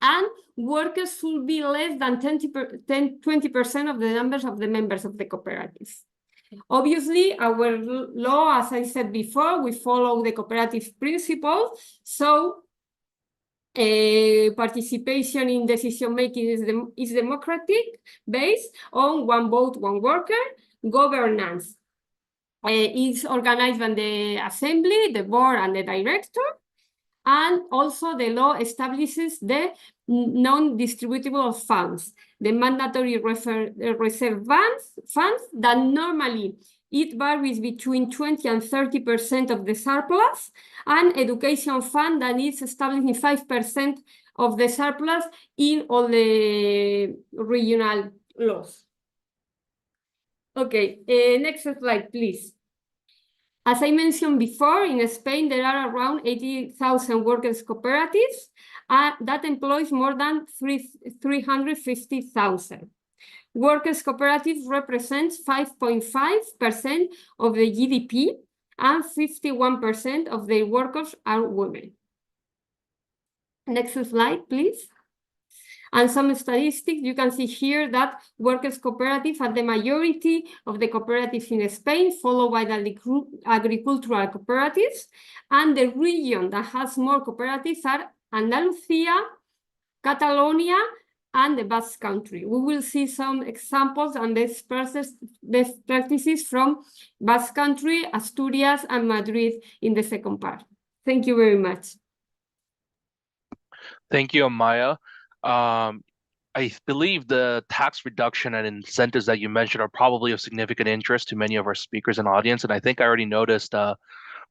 And workers should be less than 20% of the numbers of the members of the cooperatives. Obviously, our law, as I said before, we follow the cooperative principle. So participation in decision-making is democratic, based on one vote, one worker. Governance is organized by the assembly, the board, and the director. And also the law establishes the non-distributable funds, the mandatory reserve funds that normally it varies between 20 and 30% of the surplus, and education fund that is established in 5% of the surplus in all the regional laws. Okay, next slide, please. As I mentioned before, in Spain, there are around 80,000 workers' cooperatives that employs more than 350,000. Workers' cooperatives represent 5.5% of the GDP, and 51% of their workers are women. Next slide, please. And some statistics, you can see here that workers' cooperatives are the majority of the cooperatives in Spain, followed by the agricultural cooperatives. And the region that has more cooperatives are Andalusia, Catalonia, and the Basque Country. We will see some examples and best practices from Basque Country, Asturias, and Madrid in the second part. Thank you very much. Thank you, Amaya. I believe the tax reduction and incentives that you mentioned are probably of significant interest to many of our speakers and audience. And I think I already noticed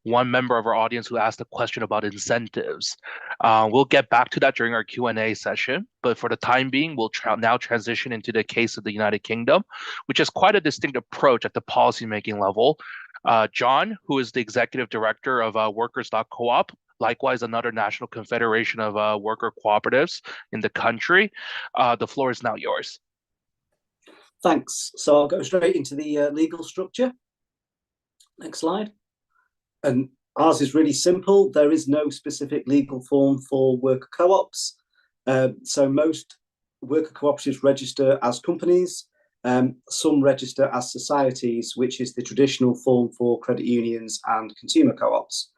one member of our audience who asked a question about incentives. We'll get back to that during our Q&A session. But for the time being, we'll now transition into the case of the United Kingdom, which is quite a distinct approach at the policymaking level. John, who is the executive director of Workers.coop, likewise another national confederation of worker cooperatives in the country. The floor is now yours. Thanks. So I'll go straight into the legal structure. Next slide. And ours is really simple. There is no specific legal form for worker co-ops. So most worker cooperatives register as companies. Some register as societies, which is the traditional form for credit unions and consumer co-ops.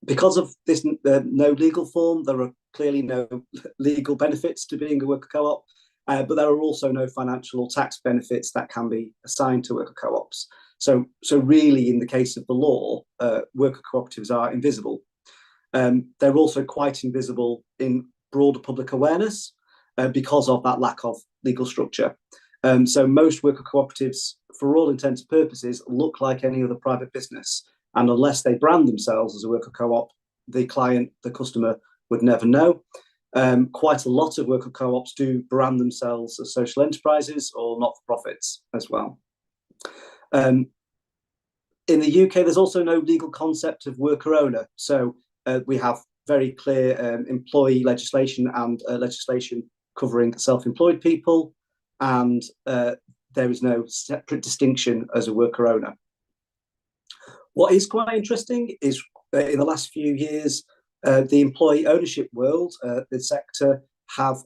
Because of this no legal form, there are clearly no legal benefits to being a worker co-op, but there are also no financial or tax benefits that can be assigned to worker co-ops. So really, in the case of the law, worker cooperatives are invisible. They're also quite invisible in broader public awareness because of that lack of legal structure. So most worker cooperatives, for all intents and purposes, look like any other private business. And unless they brand themselves as a worker co-op, the client, the customer, would never know. Quite a lot of worker co-ops do brand themselves as social enterprises or not-for-profits as well. In the UK, there's also no legal concept of worker owner. So we have very clear employee legislation and legislation covering self-employed people. and there is no separate distinction as a worker owner. What is quite interesting is in the last few years, the employee ownership world, the sector, have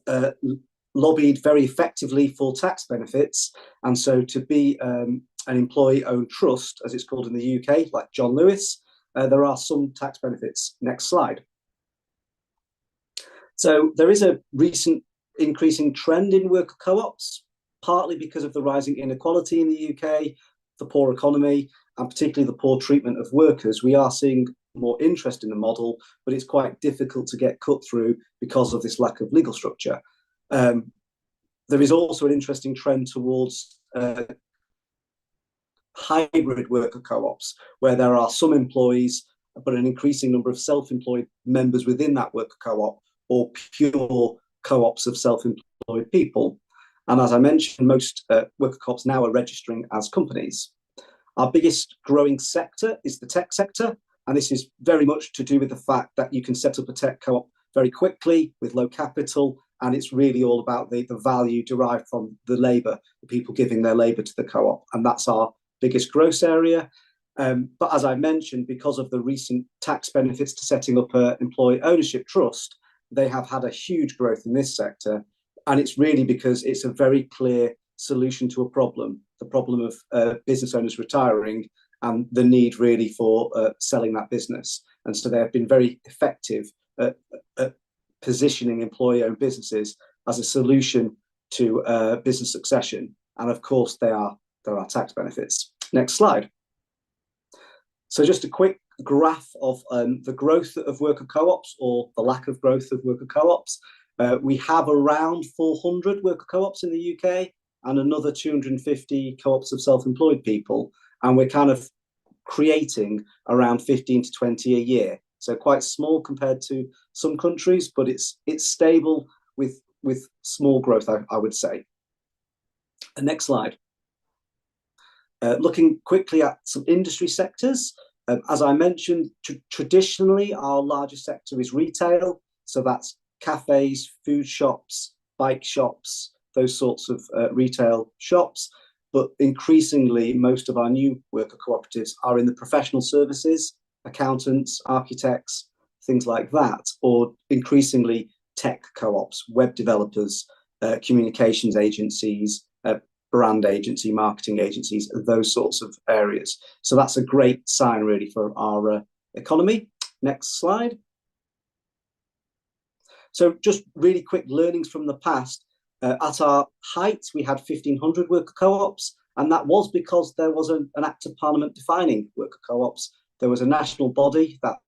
lobbied very effectively for tax benefits. And so to be an employee-owned trust, as it's called in the UK, like John Lewis, there are some tax benefits. Next slide. So there is a recent increasing trend in worker co-ops, partly because of the rising inequality in the UK, the poor economy, and particularly the poor treatment of workers. We are seeing more interest in the model, but it's quite difficult to get cut through because of this lack of legal structure. There is also an interesting trend towards hybrid worker co-ops, where there are some employees, but an increasing number of self-employed members within that worker co-op, or pure co-ops of self-employed people. And as I mentioned, most worker co-ops now are registering as companies. Our biggest growing sector is the tech sector, and this is very much to do with the fact that you can set up a tech co-op very quickly with low capital, and it's really all about the value derived from the labour, the people giving their labour to the co-op, and that's our biggest growth area. But as I mentioned, because of the recent tax benefits to setting up an employee ownership trust, they have had a huge growth in this sector, and it's really because it's a very clear solution to a problem, the problem of business owners retiring and the need really for selling that business. And so they have been very effective at positioning employee-owned businesses as a solution to business succession. And of course, there are tax benefits. Next slide. So just a quick graph of the growth of worker co-ops, or the lack of growth of worker co-ops. We have around 400 worker co-ops in the UK and another 250 co-ops of self-employed people. And we're kind of creating around 15 to 20 a year. So quite small compared to some countries, but it's stable with small growth, I would say. And next slide. Looking quickly at some industry sectors. As I mentioned, traditionally, our largest sector is retail. So that's cafes, food shops, bike shops, those sorts of retail shops. But increasingly, most of our new worker cooperatives are in the professional services, accountants, architects, things like that, or increasingly tech co-ops, web developers, communications agencies, brand agency, marketing agencies, those sorts of areas. So that's a great sign really for our economy. Next slide. So just really quick learnings from the past. At our height, we had 1,500 worker co-ops, and that was because there was an Act of Parliament defining worker co-ops. There was a national body that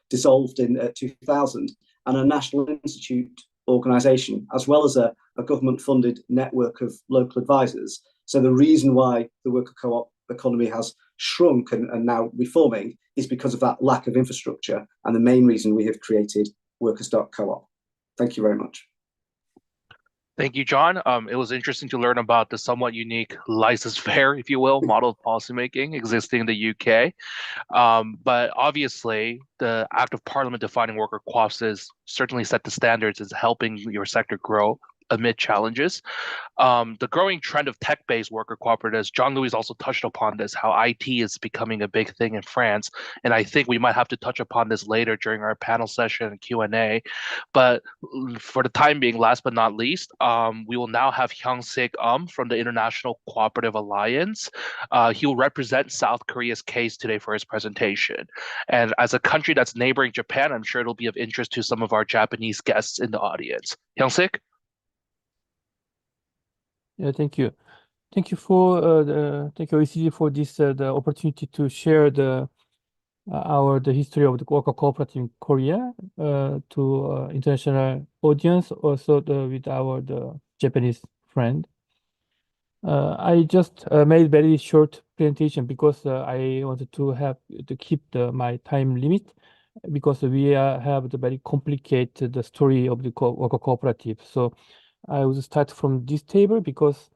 dissolved in 2000, and a National Institute organisation, as well as a government-funded network of local advisors. So the reason why the worker co-op economy has shrunk and now reforming is because of that lack of infrastructure, and the main reason we have created Workers.coop. Thank you very much. Thank you, John. It was interesting to learn about the somewhat unique laissez-faire, if you will, model of policymaking existing in the UK. But obviously, the Act of Parliament defining worker cooperatives certainly set the standards as helping your sector grow amid challenges. The growing trend of tech-based worker cooperatives, John Louis also touched upon this, how IT is becoming a big thing in France. And I think we might have to touch upon this later during our panel session and Q&A. But for the time being, last but not least, we will now have Hyung-Sik from the International Cooperative Alliance. He will represent South Korea's case today for his presentation. And as a country that's neighboring Japan, I'm sure it'll be of interest to some of our Japanese guests in the audience. Hyung-Sik? Yeah, thank you. Thank you for thank you OECD for this the opportunity to share the history of the worker cooperative in Korea to international audience, also with our Japanese friend. I just made very short presentation because I wanted to keep my time limit, because we have the very complicated story of the worker cooperative. So I will start from this table, because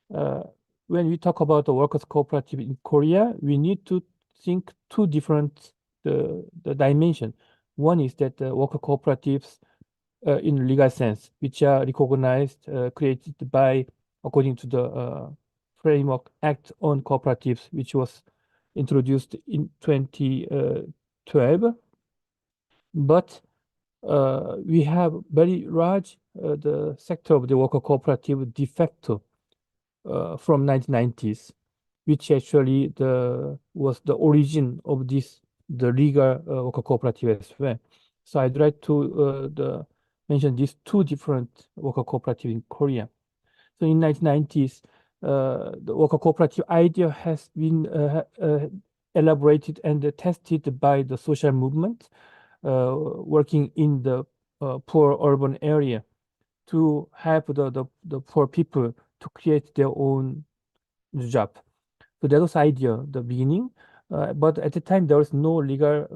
when we talk about the workers cooperative in Korea, we need to think two different the dimension. One is that the worker cooperatives in legal sense, which are recognized, created by, according to the Framework Act on Cooperatives, which was introduced in 2012. But we have very large the sector of the worker cooperative de facto from 1990s, which actually was the origin of the legal worker cooperative as well. So I'd like to mention these two different worker cooperative in Korea. So in 1990s, the worker cooperative idea has been elaborated and tested by the social movement working in the poor urban area to help the poor people to create their own job. So that was idea, the beginning. But at the time, there was no legal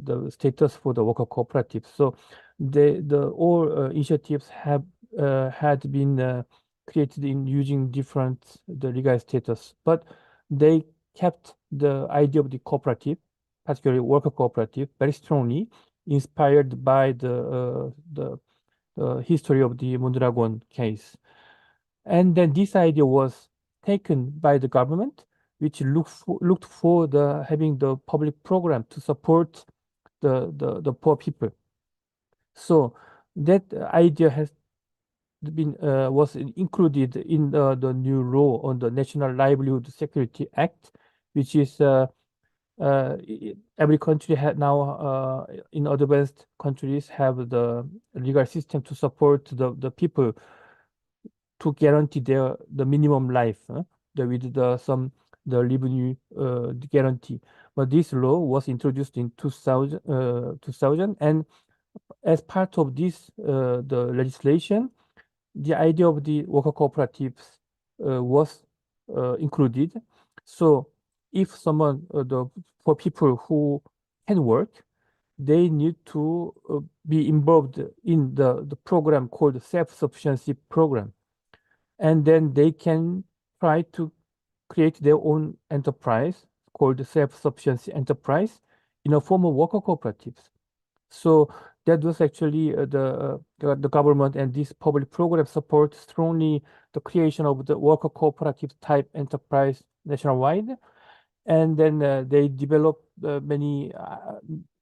the status for the worker cooperative. So all initiatives have had been created in using different the legal status, but they kept the idea of the cooperative, particularly worker cooperative, very strongly inspired by the history of the Mondragon case. And then this idea was taken by the government, which looked for having the public program to support the poor people. So that idea has been was included in the new law on the National Livelihood Security Act, which is every country now in advanced countries have the legal system to support the people to guarantee the minimum life with the revenue guarantee. But this law was introduced in 2000 and as part of this the legislation, the idea of the worker cooperatives was included. So if someone for people who can work, they need to be involved in the program called self-sufficiency program. And then they can try to create their own enterprise called self-sufficiency enterprise in a form of worker cooperatives. So that was actually the government and this public program support strongly the creation of the worker cooperative type enterprise nationwide. And then they developed many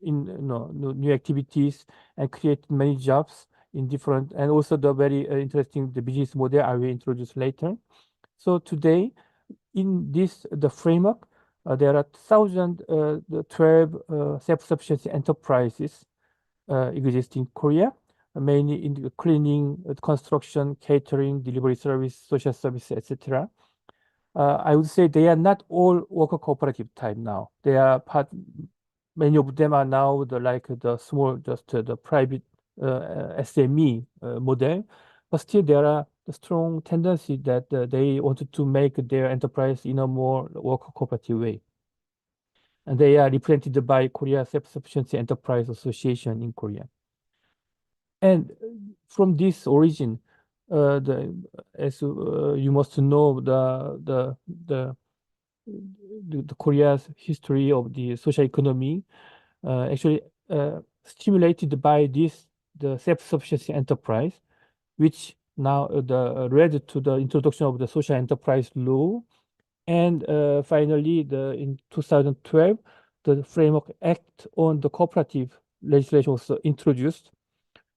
new activities and create many jobs in different, and also the very interesting the business model I will introduce later. So today, in the framework, there are 1,012 self-sufficiency enterprises exist in Korea, mainly in the cleaning, construction, catering, delivery service, social service, etc. I would say they are not all worker cooperative type now. They are many of them are now the small, just the private SME model, but still there are a strong tendency that they wanted to make their enterprise in a more worker cooperative way. And they are represented by Korea Self-Sufficiency Enterprise Association in Korea. And from this origin, as you must know, the Korea's history of the social economy actually stimulated by the self-sufficiency enterprise, which now led to the introduction of the social enterprise law. And finally, in 2012, the Framework Act on the cooperative legislation was introduced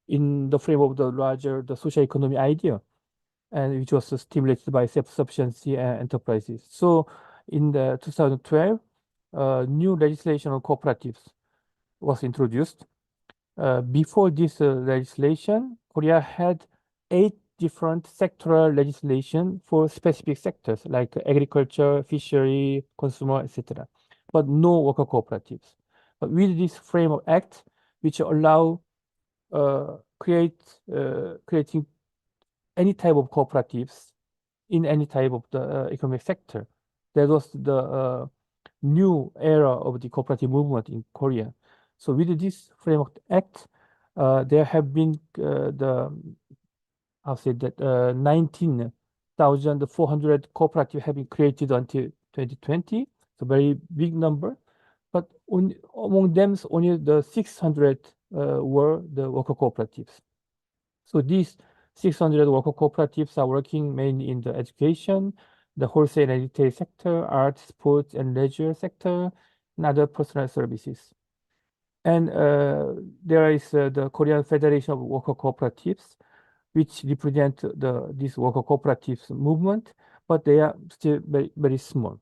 in the frame of the social economy idea, and which was stimulated by self-sufficiency enterprises. So in 2012, new legislation on cooperatives was introduced. Before this legislation, Korea had 8 different sectoral legislation for specific sectors like agriculture, fishery, consumer, etc., but no worker cooperatives. But with this Framework Act, which allow creating any type of cooperatives in any type of the economic sector. That was the new era of the cooperative movement in Korea. So with this Framework Act, there have been 19,400 cooperatives have been created until 2020. It's a very big number, but among them, only the 600 were the worker cooperatives. So these 600 worker cooperatives are working mainly in the education, the wholesale and retail sector, art, sports, and leisure sector, and other personal services. And there is the Korean Federation of Worker Cooperatives, which represent this worker cooperatives movement, but they are still very, very small.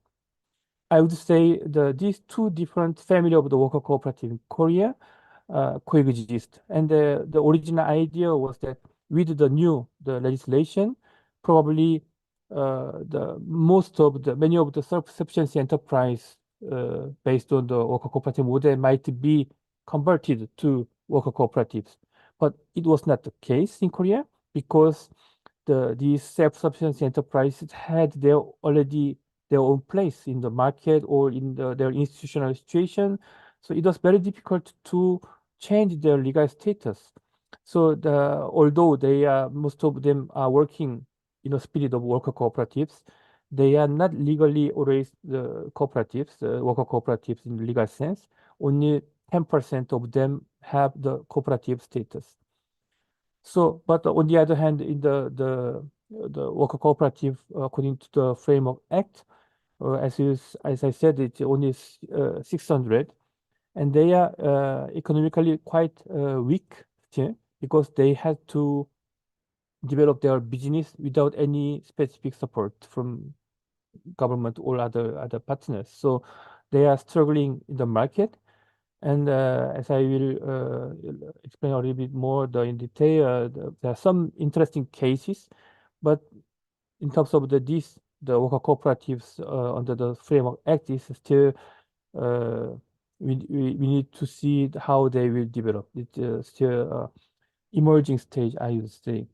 I would say these two different family of the worker cooperative in Korea coexist. And the original idea was that with the legislation, probably many of the self-sufficiency enterprise based on the worker cooperative model might be converted to worker cooperatives. But it was not the case in Korea because these self-sufficiency enterprises had already their own place in the market or in their institutional situation. So it was very difficult to change their legal status. So although most of them are working in the spirit of worker cooperatives, they are not legally always the cooperatives, worker cooperatives in the legal sense. Only 10% of them have the cooperative status. So, but on the other hand, in the worker cooperative, according to the Framework Act, as I said, it's only 600, and they are economically quite weak still because they had to develop their business without any specific support from government or other partners. So they are struggling in the market. And as I will explain a little bit more in detail, there are some interesting cases, but in terms of the worker cooperatives under the Framework Act is still we need to see how they will develop. It's still emerging stage, I would say.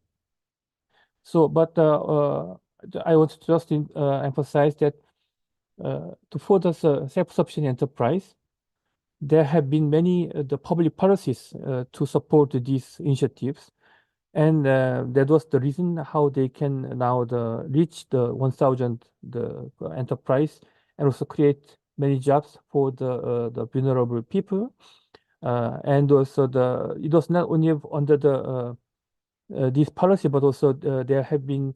So, but I want to just emphasize that to further self-sufficient enterprise, there have been many the public policies to support these initiatives. And that was the reason how they can now reach the 1,000 enterprise and also create many jobs for the vulnerable people. And also it was not only under this policy, but also there have been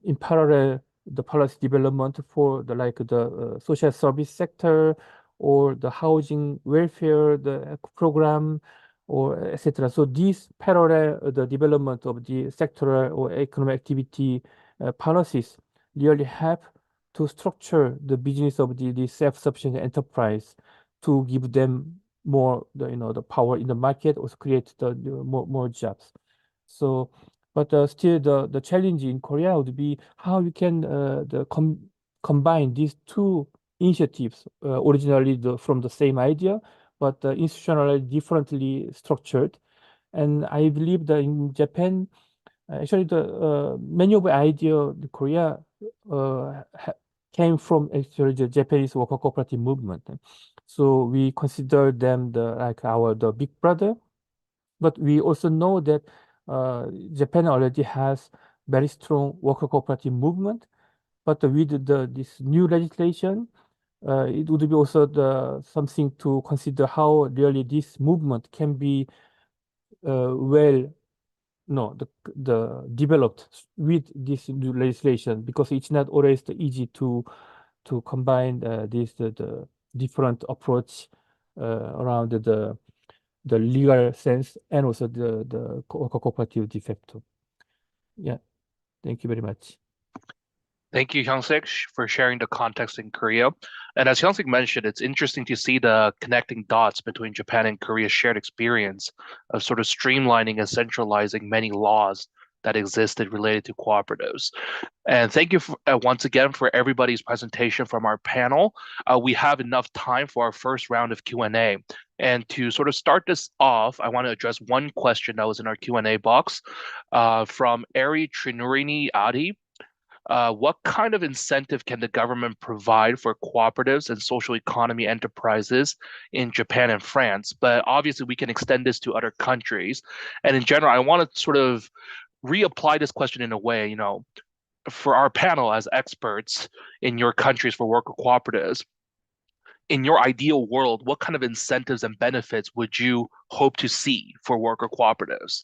in parallel the policy development for the social service sector or the housing welfare program or etc. So these parallel the development of the sectoral or economic activity policies really help to structure the business of the self-sufficient enterprise to give them more the power in the market, also create the more jobs. So, but still the challenge in Korea would be how we can combine these two initiatives originally from the same idea, but institutionally differently structured. And I believe that in Japan, actually many of the idea in Korea came from actually the Japanese worker cooperative movement. So we consider them the big brother, but we also know that Japan already has very strong worker cooperative movement, but with this new legislation, it would be also something to consider how really this movement can be developed with this new legislation, because it's not always easy to combine the different approach around the legal sense and also the cooperative de facto. Yeah, thank you very much. Thank you, Hyung-sik, for sharing the context in Korea. And as Hyung-sik mentioned, it's interesting to see the connecting dots between Japan and Korea's shared experience of sort of streamlining and centralizing many laws that existed related to cooperatives. And thank you once again for everybody's presentation from our panel. We have enough time for our first round of Q&A. And to sort of start this off, I want to address one question that was in our Q&A box from Ari Trinurini Adi. What kind of incentive can the government provide for cooperatives and social economy enterprises in Japan and France? But obviously, we can extend this to other countries. And in general, I want to sort of reapply this question in a way, for our panel as experts in your countries for worker cooperatives. In your ideal world, what kind of incentives and benefits would you hope to see for worker cooperatives?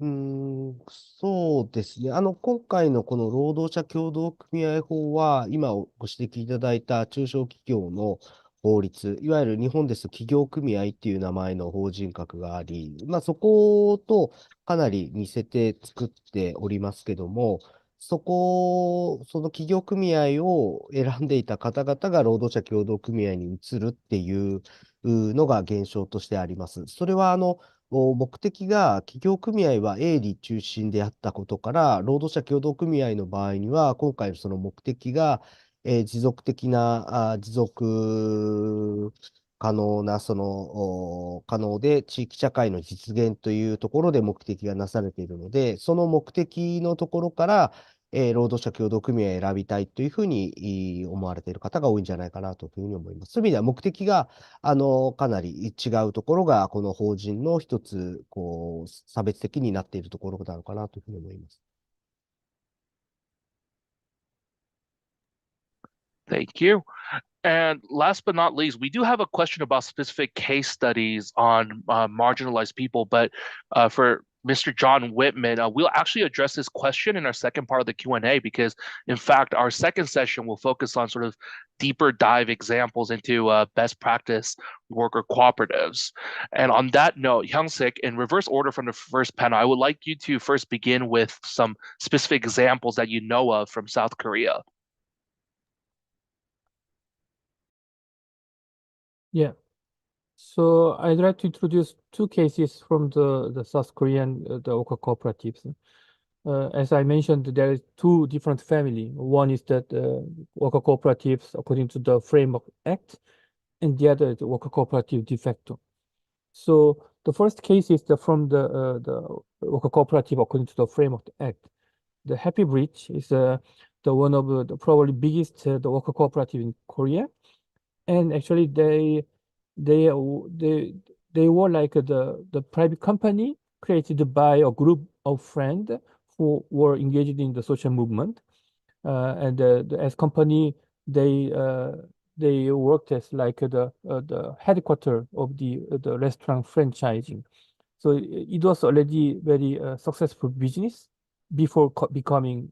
そうですね。今回のこの労働者協同組合法は、今ご指摘いただいた中小企業の法律、いわゆる日本ですと企業組合っていう名前の法人格があり、そことかなり似せて作っておりますけども、その企業組合を選んでいた方々が労働者協同組合に移るっていうのが現象としてあります。それは目的が企業組合は営利中心であったことから、労働者協同組合の場合には、今回のその目的が、持続的な、持続可能な、可能で地域社会の実現というところで目的がなされているので、その目的のところから、労働者協同組合を選びたいというふうに思われている方が多いんじゃないかなというふうに思います。そういう意味では目的がかなり違うところが、この法人の一つ、差別的になっているところなのかなというふうに思います。Thank you. And last but not least, we do have a question about specific case studies on marginalized people, but for Mr. John Whitman, we'll actually address this question in our second part of the Q&A because, in fact, our second session will focus on sort of deeper dive examples into best practice worker cooperatives. And on that note, Hyung-sik, in reverse order from the first panel, I would like you to first begin with some specific examples that you know of from South Korea. Yeah. So I'd like to introduce two cases from the South Korean the worker cooperatives. As I mentioned, there is two different family. One is that worker cooperatives according to the Framework Act, and the other is the worker cooperative de facto. So the first case is from the worker cooperative according to the Framework Act. The Happy Bridge is the one of the probably biggest the worker cooperative in Korea, and actually they were like the private company created by a group of friends who were engaged in the social movement, and as company they worked as like the headquarters of the restaurant franchising. So it was already very successful business before becoming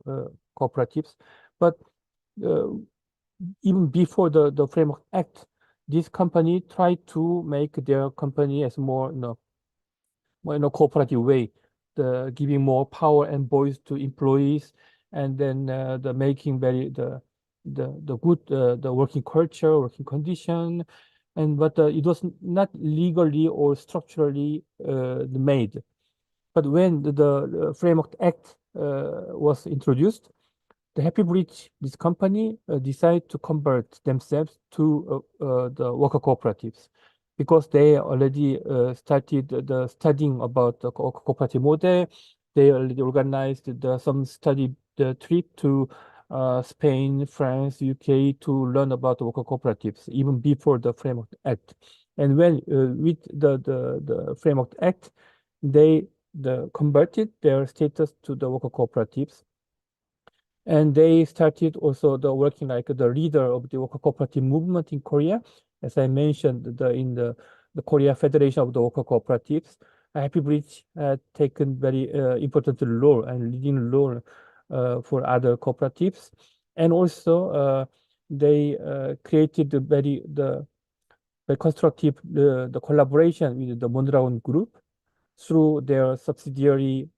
cooperatives, but even before the Framework Act, this company tried to make their company as more, more in a cooperative way, giving more power and voice to employees, and then the making very the good the working culture, working condition, but it was not legally or structurally made. But when the Framework Act was introduced, the Happy Bridge, this company, decided to convert themselves to the worker cooperatives because they already started the studying about the cooperative model. They already organized some study trip to Spain, France, UK to learn about worker cooperatives even before the Framework Act. And when with the Framework Act, they converted their status to the worker cooperatives. And they started also working like the leader of the worker cooperative movement in Korea. As I mentioned, in the Korea Federation of the Worker Cooperatives, Happy Bridge had taken very important role and leading role for other cooperatives. And also they created the constructive the collaboration with the Mondragon Group through their subsidiary,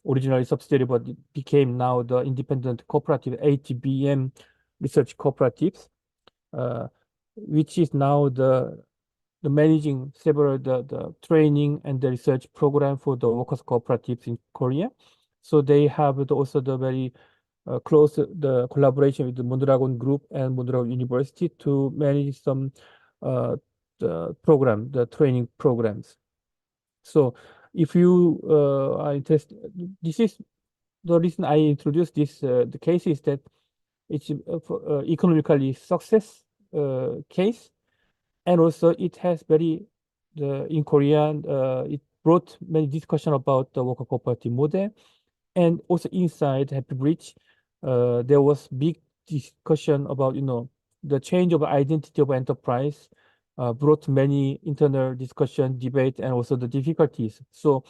originally subsidiary, but it became now the independent cooperative ATBM Research Cooperatives, which is now the managing several the training and the research program for the workers cooperatives in Korea. So they have also the very close the collaboration with the Mondragon Group and Mondragon University to manage some the training programs. So if you are interested, this is the reason I introduced this the case is that it's economically success case, and also it has very in Korean it brought many discussion about the worker cooperative model, and also inside Happy Bridge there was big discussion about the change of identity of enterprise. Brought many internal discussion, debate, and also the difficulties. So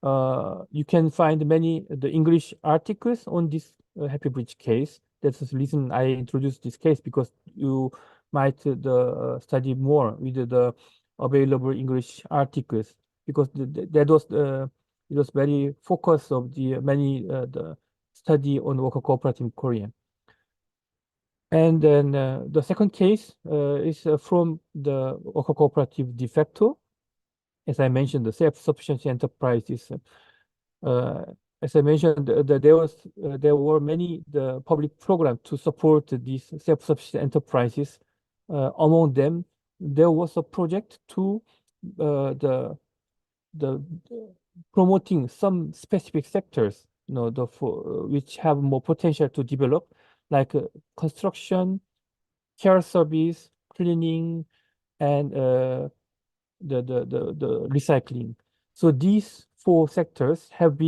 you can find many the English articles on this Happy Bridge case. That's the reason I introduced this case, because you might study more with the available English articles, because that was it was very focus of the many the study on worker cooperative in Korea. And then the second case is from the worker cooperative de facto. As I mentioned, the self-sufficiency enterprises. As I mentioned, there were many public programs to support these self-sufficient enterprises. Among them, there was a project to the promoting some specific sectors, which have more potential to develop, like construction, care service, cleaning, and the recycling. So these 4 sectors have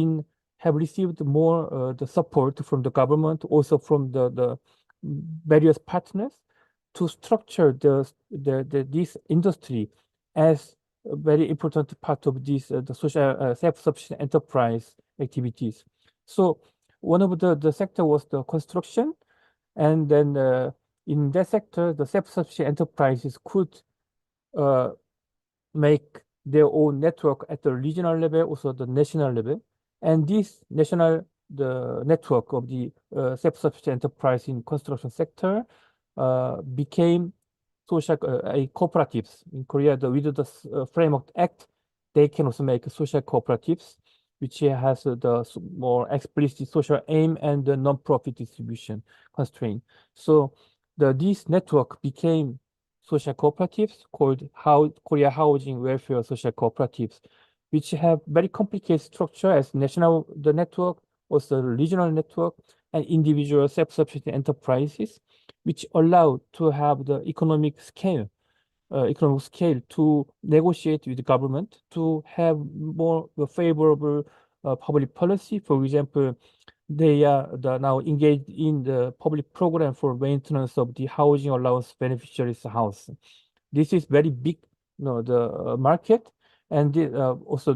received more the support from the government, also from the various partners, to structure this industry as a very important part of this the social self-sufficient enterprise activities. So one of the sector was the construction, and then in that sector, the self-sufficient enterprises could make their own network at the regional level, also the national level. And this the network of the self-sufficient enterprise in construction sector became social cooperatives in Korea. With the Framework Act, they can also make social cooperatives, which has the more explicit social aim and the non-profit distribution constraint. So this network became social cooperatives called Korea Housing Welfare Social Cooperatives, which have very complicated structure as national network, also regional network, and individual self-sufficient enterprises, which allow to have the economic scale to negotiate with the government to have more favorable public policy. For example, they are now engaged in the public program for maintenance of the housing allowance beneficiaries' house. This is very big, the market, and also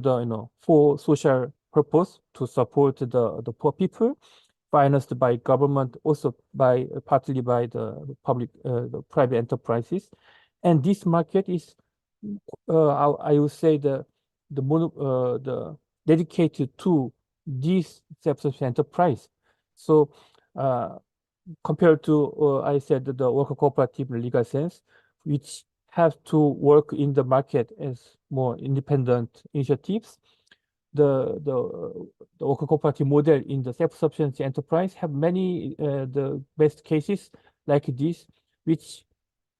for social purpose to support the poor people, financed by government, also partly by the public, the private enterprises. And this market is, I would say, the dedicated to this self-sufficient enterprise. So compared to, I said, the worker cooperative legal sense, which have to work in the market as more independent initiatives, the worker cooperative model in the self-sufficiency enterprise have many the best cases like this, which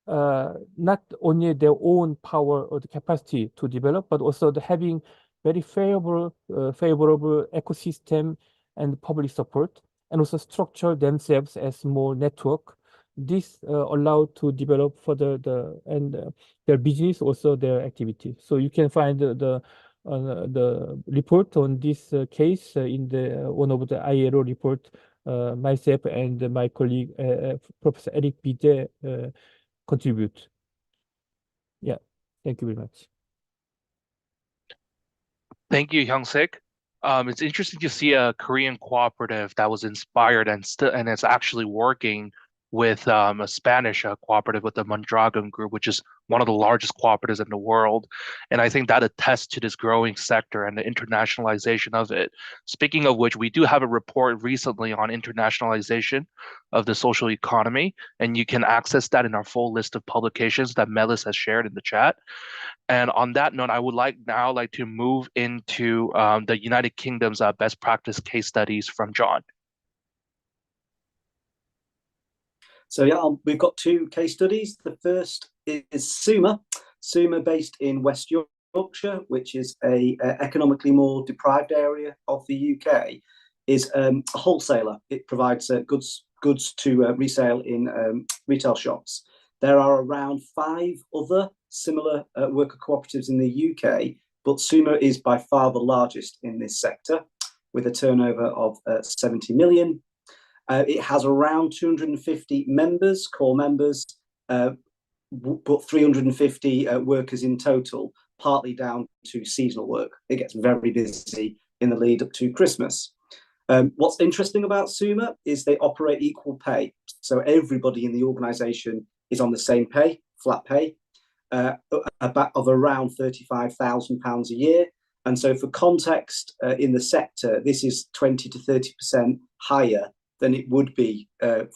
not only their own power or the capacity to develop, but also having very favorable ecosystem and public support, and also structure themselves as more network. This allowed to develop further their business, also their activity. So you can find the report on this case in the one of the ILO report. Myself and my colleague Professor Eric Bide contribute. Yeah, thank you very much. Thank you, Hyung-sik. It's interesting to see a Korean cooperative that was inspired and it's actually working with a Spanish cooperative with the Mondragon Group, which is one of the largest cooperatives in the world. And I think that attests to this growing sector and the internationalization of it. Speaking of which, we do have a report recently on internationalization of the social economy, and you can access that in our full list of publications that Melis has shared in the chat. And on that note, I would like to move into the United Kingdom's best practice case studies from John. So yeah, we've got 2 case studies. The first is Suma based in West Yorkshire, which is a economically more deprived area of the UK, is a wholesaler. It provides goods to resale in retail shops. There are around 5 other similar worker cooperatives in the UK, but Suma is by far the largest in this sector, with a turnover of 70 million. It has around 250 members, core members, but 350 workers in total, partly down to seasonal work. It gets very busy in the lead up to Christmas. What's interesting about SUMA is they operate equal pay. So everybody in the organisation is on the same pay, flat pay, of around £35,000 a year. And so for context, in the sector, this is 20 to 30% higher than it would be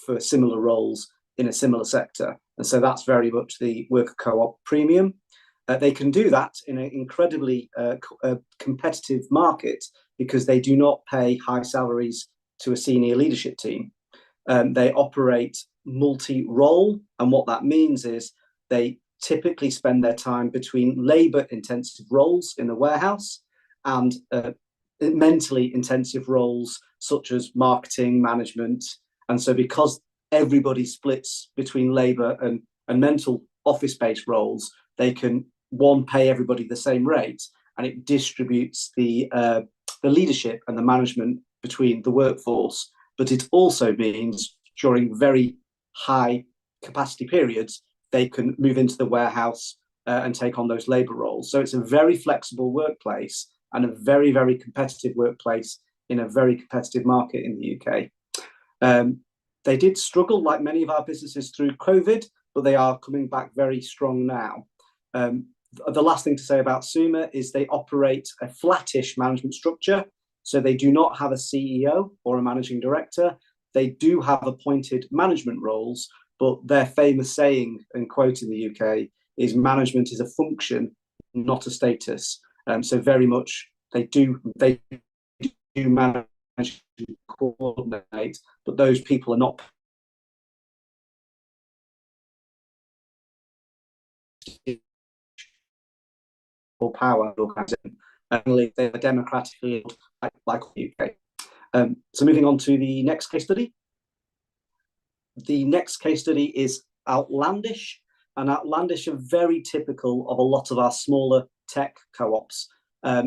for similar roles in a similar sector. And so that's very much the worker co-op premium. They can do that in an incredibly competitive market because they do not pay high salaries to a senior leadership team. They operate multi-role, and what that means is they typically spend their time between labour-intensive roles in the warehouse and mentally intensive roles such as marketing, management. And so because everybody splits between labour and mental office-based roles, they can, one, pay everybody the same rate, and it distributes the leadership and the management between the workforce. But it also means during very high capacity periods, they can move into the warehouse and take on those labour roles. So it's a very flexible workplace and a very, very competitive workplace in a very competitive market in the UK. They did struggle, like many of our businesses, through COVID, but they are coming back very strong now. The last thing to say about SUMA is they operate a flattish management structure. So they do not have a CEO or a managing director. They do have appointed management roles, but their famous saying and quote in the UK is management is a function, not a status. So very much they do manage and coordinate, but those people are not or power organization. They are democratically like the UK. So moving on to the next case study. The next case study is Outlandish, and Outlandish are very typical of a lot of our smaller tech co-ops.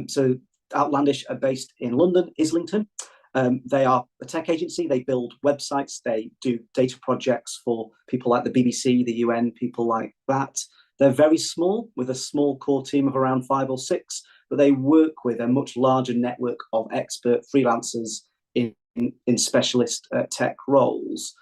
So Outlandish are based in London, Islington. They are a tech agency. They build websites. They do data projects for people like the BBC, the UN, people like that. They're very small, with a small core team of around 5 or 6, but they work with a much larger network of expert freelancers in specialist tech roles.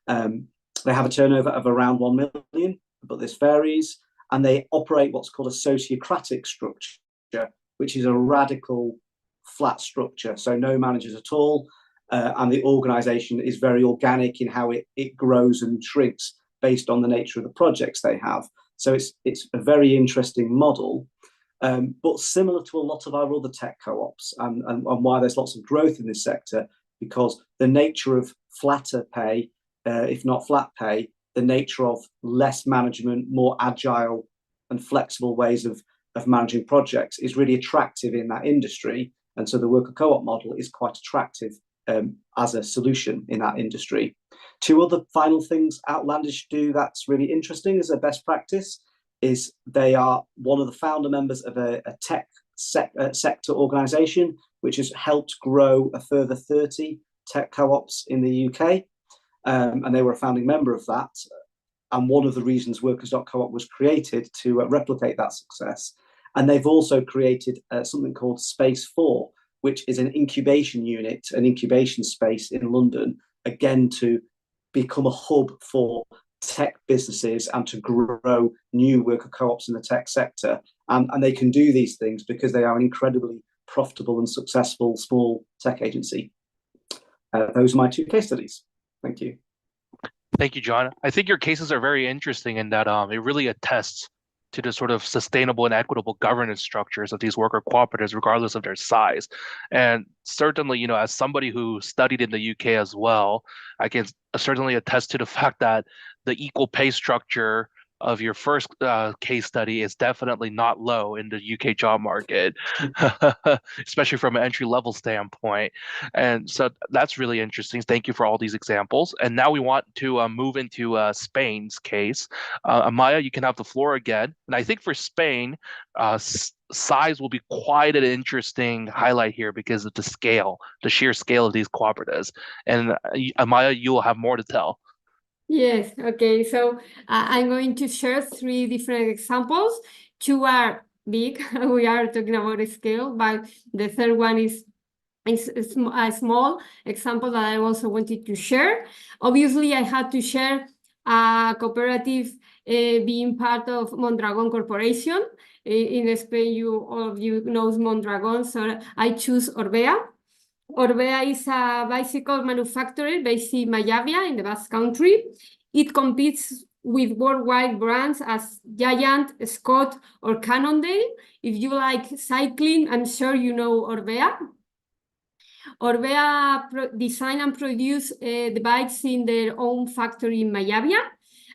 They have a turnover of around 1 million, but this varies, and they operate what's called a sociocratic structure, which is a radical flat structure, so no managers at all, and the organization is very organic in how it grows and shrinks based on the nature of the projects they have. So it's a very interesting model, but similar to a lot of our other tech co-ops, and why there's lots of growth in this sector, because the nature of flatter pay, if not flat pay, the nature of less management, more agile and flexible ways of managing projects is really attractive in that industry. And so the worker co-op model is quite attractive as a solution in that industry. 2 other final things Outlandish do that's really interesting as a best practice is they are one of the founder members of a tech sector organization, which has helped grow a further 30 tech co-ops in the UK. And they were a founding member of that. And one of the reasons Workers.coop was created to replicate that success. And they've also created something called Space 4, which is an incubation unit, an incubation space in London, again, to become a hub for tech businesses and to grow new worker co-ops in the tech sector. And they can do these things because they are an incredibly profitable and successful small tech agency. Those are my 2 case studies. Thank you. Thank you, John. I think your cases are very interesting in that it really attests to the sort of sustainable and equitable governance structures of these worker cooperatives, regardless of their size. And certainly, as somebody who studied in the UK as well, I can certainly attest to the fact that the equal pay structure of your first case study is definitely not low in the UK job market, especially from an entry-level standpoint. And so that's really interesting. Thank you for all these examples. And now we want to move into Spain's case. Amaya, you can have the floor again. And I think for Spain, size will be quite an interesting highlight here because of the scale, the sheer scale of these cooperatives. And Amaya, you will have more to tell. Yes, okay. So I'm going to share 3 different examples. 2 are big. We are talking about a scale, but the third one is It's a small example that I also wanted to share. Obviously, I had to share a cooperative being part of Mondragon Corporation. In Spain, all of you knows Mondragon, so I choose Orbea. Orbea is a bicycle manufacturer based in Mayavia in the Basque Country. It competes with worldwide brands as Giant, Scott, or Cannondale. If you like cycling, I'm sure you know Orbea. Orbea design and produce the bikes in their own factory in Mayavia,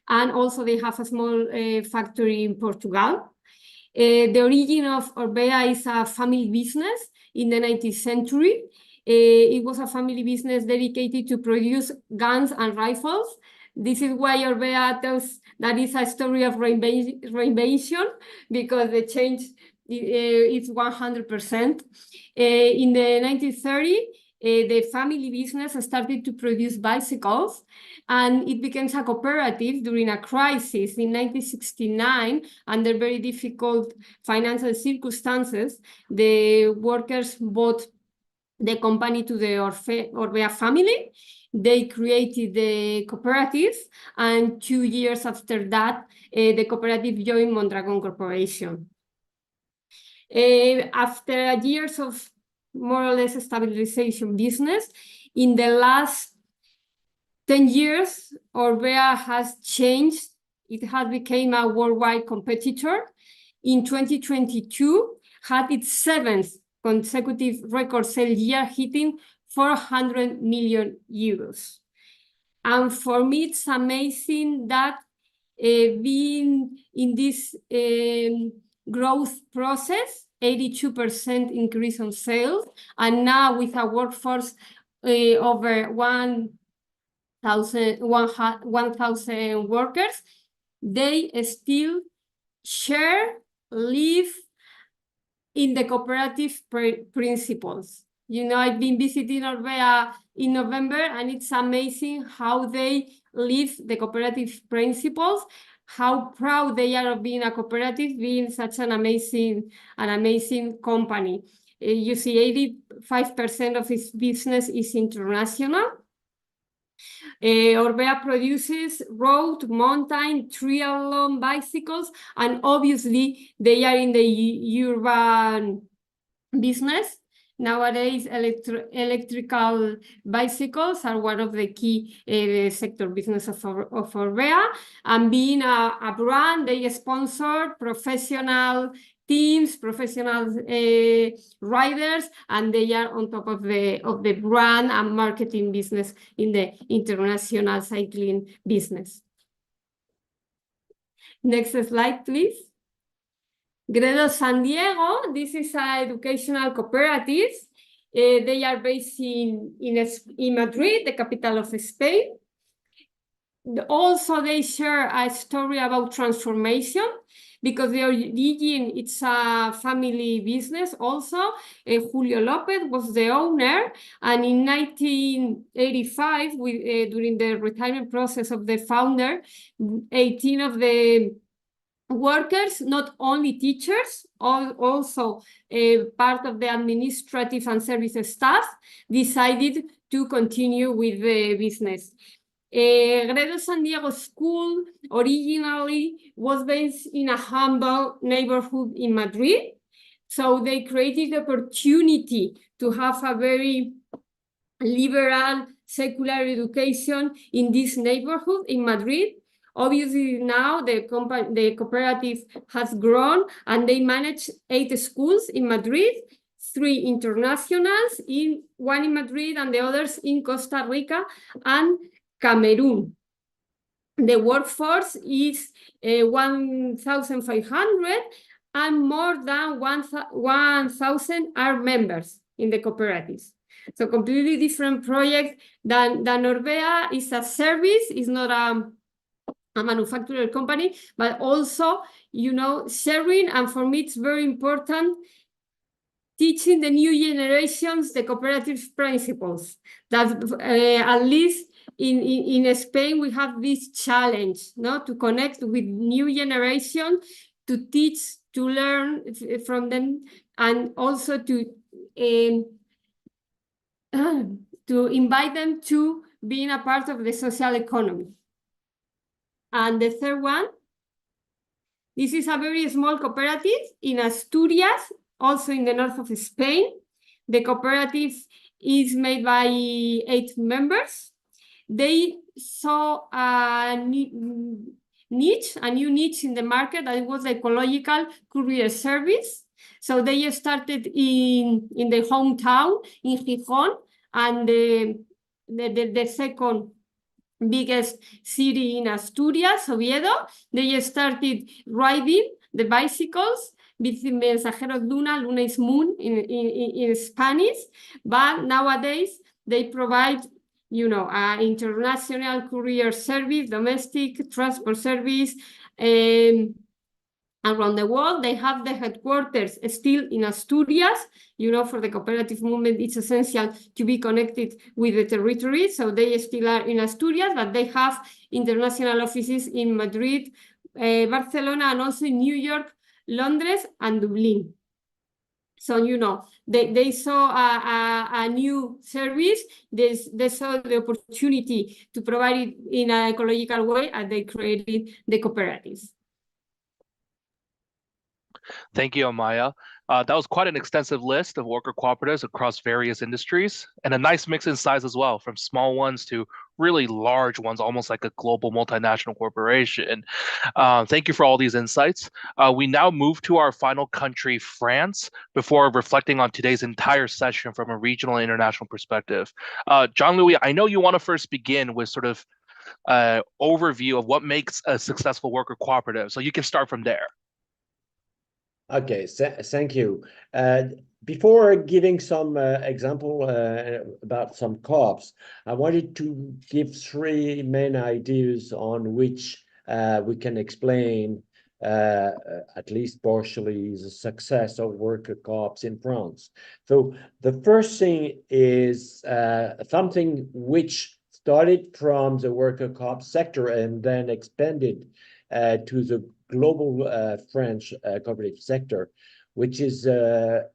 and also they have a small factory in Portugal. The origin of Orbea is a family business in the 19th century. It was a family business dedicated to produce guns and rifles. This is why Orbea tells that it's a story of reinvention, because the change is 100%. In the 1930s, the family business started to produce bicycles, and it became a cooperative during a crisis in 1969 under very difficult financial circumstances. The workers bought the company to the Orbea family. They created the cooperative, and 2 years after that, the cooperative joined Mondragon Corporation. After years of more or less stabilization business, in the last 10 years, Orbea has changed. It has become a worldwide competitor. In 2022, had its 7th consecutive record sale year, hitting 400 million euros. And for me, it's amazing that being in this growth process, 82% increase on sales, and now with a workforce over 1,000 workers, they still live in the cooperative principles. You know, I've been visiting Orbea in November, and it's amazing how they live the cooperative principles, how proud they are of being a cooperative, being such an amazing company. You see, 85% of its business is international. Orbea produces road, mountain, triathlon bicycles, and obviously they are in the urban business. Nowadays, electrical bicycles are one of the key sector business of Orbea. And being a brand, they sponsor professional teams, professional riders, and they are on top of the brand and marketing business in the international cycling business. Next slide, please. Gredo San Diego, this is an educational cooperative. They are based in Madrid, the capital of Spain. Also, they share a story about transformation, because the origin, it's a family business also. Julio Lopez was the owner, and in 1985, during the retirement process of the founder, 18 of the workers, not only teachers, also part of the administrative and services staff, decided to continue with the business. Gredo San Diego School originally was based in a humble neighborhood in Madrid. So they created the opportunity to have a very liberal, secular education in this neighborhood in Madrid. Obviously, now the cooperative has grown, and they manage 8 schools in Madrid, 3 internationals, one in Madrid and the others in Costa Rica and Cameroon. The workforce is 1,500, and more than 1,000 are members in the cooperatives. So completely different project than Orbea. Is a service, is not a manufacturer company, but also, you know, sharing. And for me, it's very important teaching the new generations the cooperative principles. That at least in Spain, we have this challenge, no, to connect with new generation, to teach, to learn from them, and also to to invite them to being a part of the social economy. And the third one, this is a very small cooperative in Asturias, also in the north of Spain. The cooperative is made by 8 members. They saw a new niche in the market, that was the ecological courier service. So they started in the hometown in Gijón, and the second biggest city in Asturias, Oviedo. They started riding the bicycles with mensajeros Luna. Luna is moon in Spanish, but nowadays they provide, you know, international courier service, domestic transport service, around the world. They have the headquarters still in Asturias. You know, for the cooperative movement, it's essential to be connected with the territory. So they still are in Asturias, but they have international offices in Madrid, Barcelona, and also in New York, Londres, and Dublin. So, you know, they saw a new service. They saw the opportunity to provide it in an ecological way, and they created the cooperatives. Thank you, Amaya. That was quite an extensive list of worker cooperatives across various industries, and a nice mix in size as well, from small ones to really large ones, almost like a global multinational corporation. Thank you for all these insights. We now move to our final country, France, before reflecting on today's entire session from a regional and international perspective. Jean-Louis, I know you want to first begin with sort of overview of what makes a successful worker cooperative, so you can start from there. Okay, thank you. Before giving some example about some co-ops, I wanted to give 3 main ideas on which we can explain, at least partially, the success of worker co-ops in France. So the first thing is something which started from the worker co-op sector and then expanded to the global French cooperative sector, which is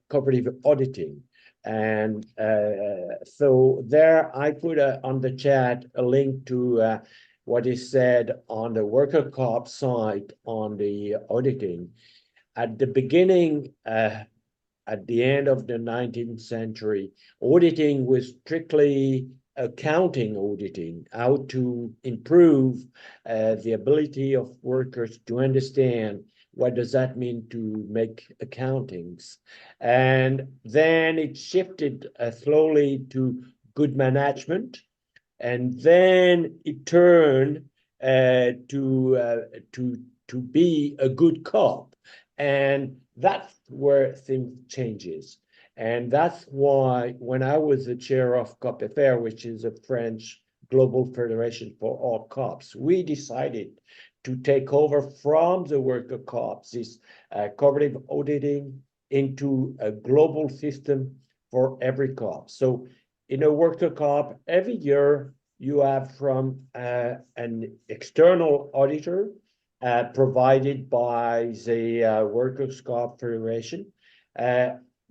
cooperative auditing. And so there I put on the chat a link to what is said on the worker co-op side on the auditing. At the beginning, at the end of the 19th century, auditing was strictly accounting auditing, how to improve the ability of workers to understand what does that mean to make accountings. And then it shifted slowly to good management, and then it turned to be a good cop. And that's where things changes. And that's why when I was the chair of COPFR, which is a French global federation for all cops, we decided to take over from the worker cops this cooperative auditing into a global system for every cop. So in a worker cop, every year you have from an external auditor provided by the Workers' Co-op Federation,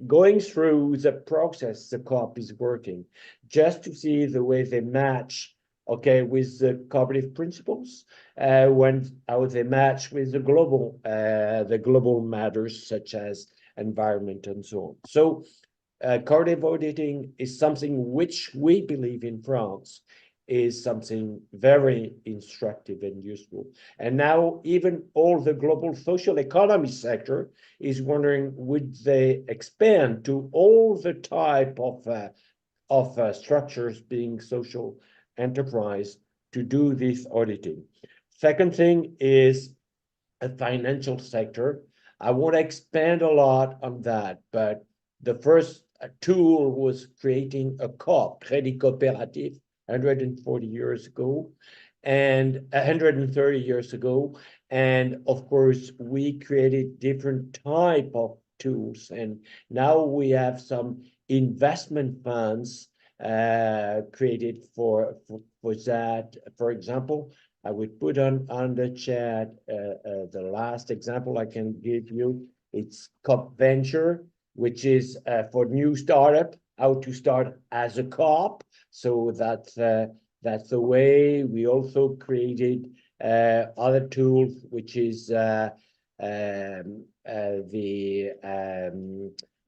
going through the process the co-op is working, just to see the way they match, okay, with the cooperative principles, how they match with the global matters such as environment and so on. So cooperative auditing is something which we believe in France is something very instructive and useful. And now even all the global social economy sector is wondering, would they expand to all the type of structures being social enterprise to do this auditing? Second thing is a financial sector. I won't expand a lot on that, but the first tool was creating a co-op, Crédit Coopératif, 140 years ago, and 130 years ago. And of course, we created different type of tools. And now we have some investment funds created for that. For example, I would put on the chat the last example I can give you. It's COP Venture, which is for new startup. how to start as a co-op. So that's the way we also created other tools, which is an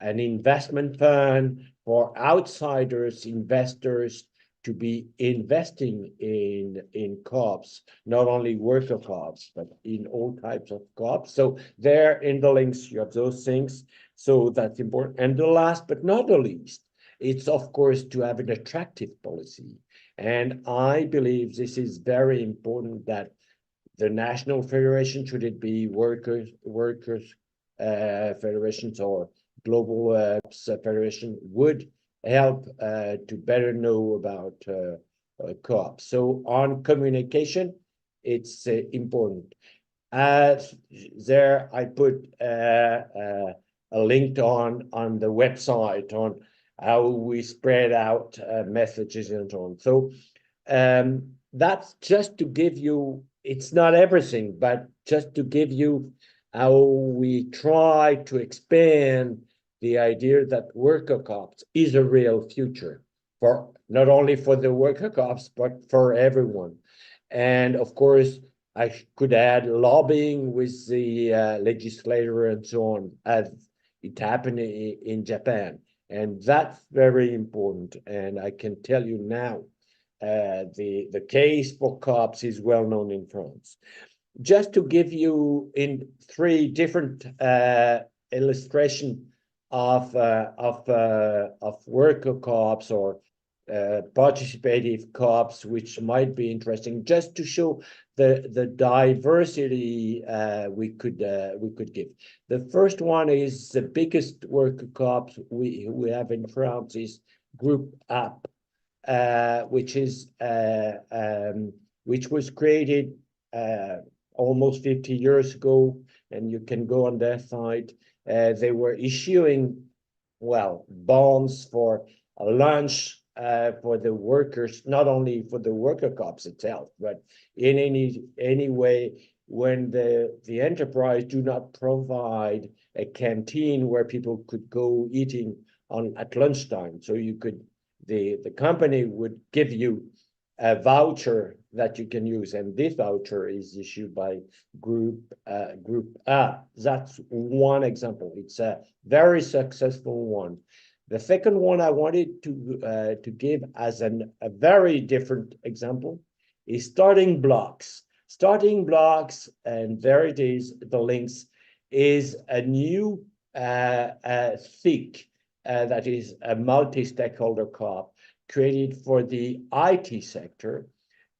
investment fund for outsiders, investors, to be investing in co-ops, not only worker co-ops, but in all types of co-ops. So there in the links, you have those things. So that's important. And the last but not the least, it's of course to have an attractive policy. And I believe this is very important, that the national federation, should it be workers federations or global federation, would help to better know about co-ops. So on communication, it's important. There I put a link on the website on how we spread out messages and so on. So that's just to give you, it's not everything, but just to give you how we try to expand the idea that worker co-ops is a real future, for not only for the worker co-ops, but for everyone. And of course, I could add lobbying with the legislator and so on, as it happened in Japan. And that's very important. And I can tell you now, the case for co-ops is well known in France. Just to give you in 3 different illustration of worker co-ops or participative co-ops, which might be interesting, just to show the diversity we could give. The first one is the biggest worker co-ops we have in France is Group Up, which was created almost 50 years ago, and you can go on their site. They were issuing, well, bonds for a lunch for the workers, not only for the worker co-ops itself, but in any way when the enterprise do not provide a canteen where people could go eating at lunchtime. So you could, the company would give you a voucher that you can use, and this voucher is issued by Group A. That's one example. It's a very successful one. The second one I wanted to give as a very different example is Starting Blocks. Starting Blocks, and there it is, the links, is a new SIC, that is a multi-stakeholder co-op created for the IT sector,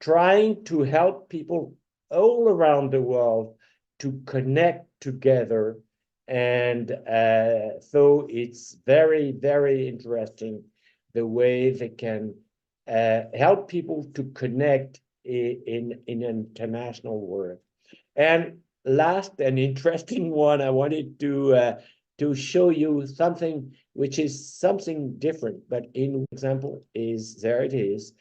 trying to help people all around the world to connect together. And so it's very, very interesting the way they can help people to connect in an international world. And last, an interesting one, I wanted to show you something which is something different, but in example is, there it is.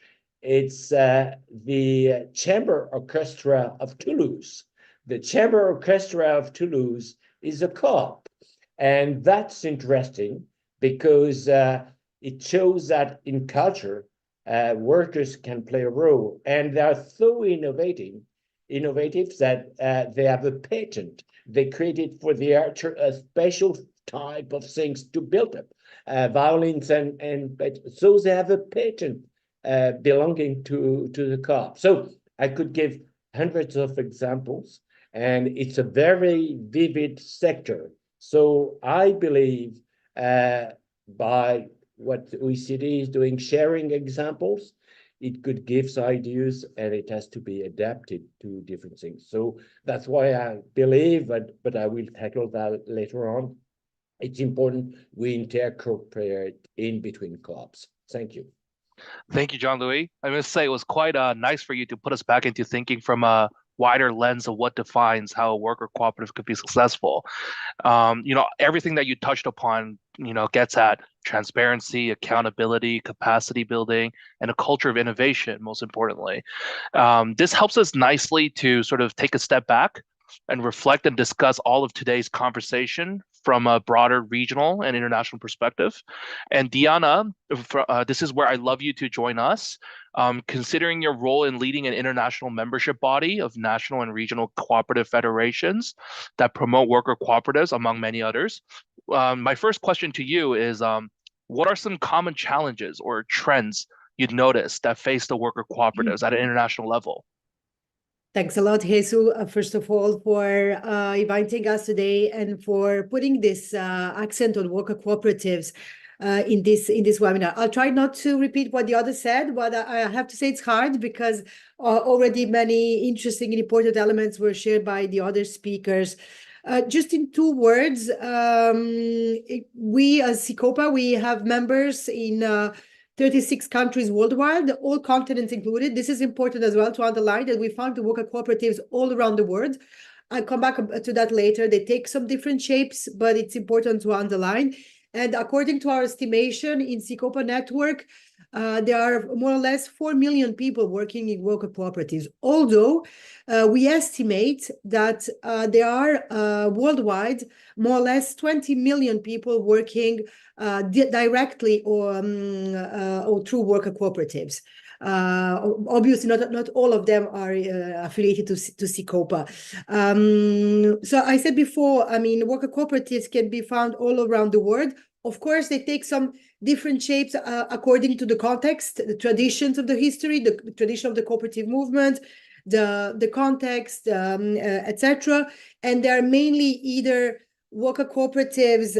It's the Chamber Orchestra of Toulouse. The Chamber Orchestra of Toulouse is a co-op. And that's interesting because it shows that in culture, workers can play a role. And they are so innovative that they have a patent. They created for the archer a special type of things to build up, violins and so they have a patent belonging to the co-op. So I could give hundreds of examples, and it's a very vivid sector. So I believe by what OECD is doing, sharing examples, it could give ideas, and it has to be adapted to different things. So that's why I believe, but I will tackle that later on, it's important we intercooperate in between co-ops. Thank you. Thank you, Jean-Louis. I must say it was quite nice for you to put us back into thinking from a wider lens of what defines how a worker cooperative could be successful. Everything that you touched upon, gets at transparency, accountability, capacity building, and a culture of innovation, most importantly. This helps us nicely to sort of take a step back and reflect and discuss all of today's conversation from a broader regional and international perspective. And Diana, this is where I'd love you to join us. Considering your role in leading an international membership body of national and regional cooperative federations that promote worker cooperatives, among many others, my first question to you is, what are some common challenges or trends you'd notice that face the worker cooperatives at an international level? Thanks a lot, Jesus, first of all, for inviting us today and for putting this accent on worker cooperatives in this webinar. I'll try not to repeat what the others said, but I have to say it's hard because already many interesting and important elements were shared by the other speakers. Just in 2 words, we as CICOPA, we have members in 36 countries worldwide, all continents included. This is important as well to underline that we found the worker cooperatives all around the world. I'll come back to that later. They take some different shapes, but it's important to underline. And according to our estimation in CICOPA network, there are more or less 4 million people working in worker cooperatives. Although we estimate that there are worldwide more or less 20 million people working directly or through worker cooperatives. Obviously, not all of them are affiliated to CICOPA. So I said before, I mean, worker cooperatives can be found all around the world. Of course, they take some different shapes according to the context, the traditions of the history, the tradition of the cooperative movement, the context, etc. And they are mainly either worker cooperatives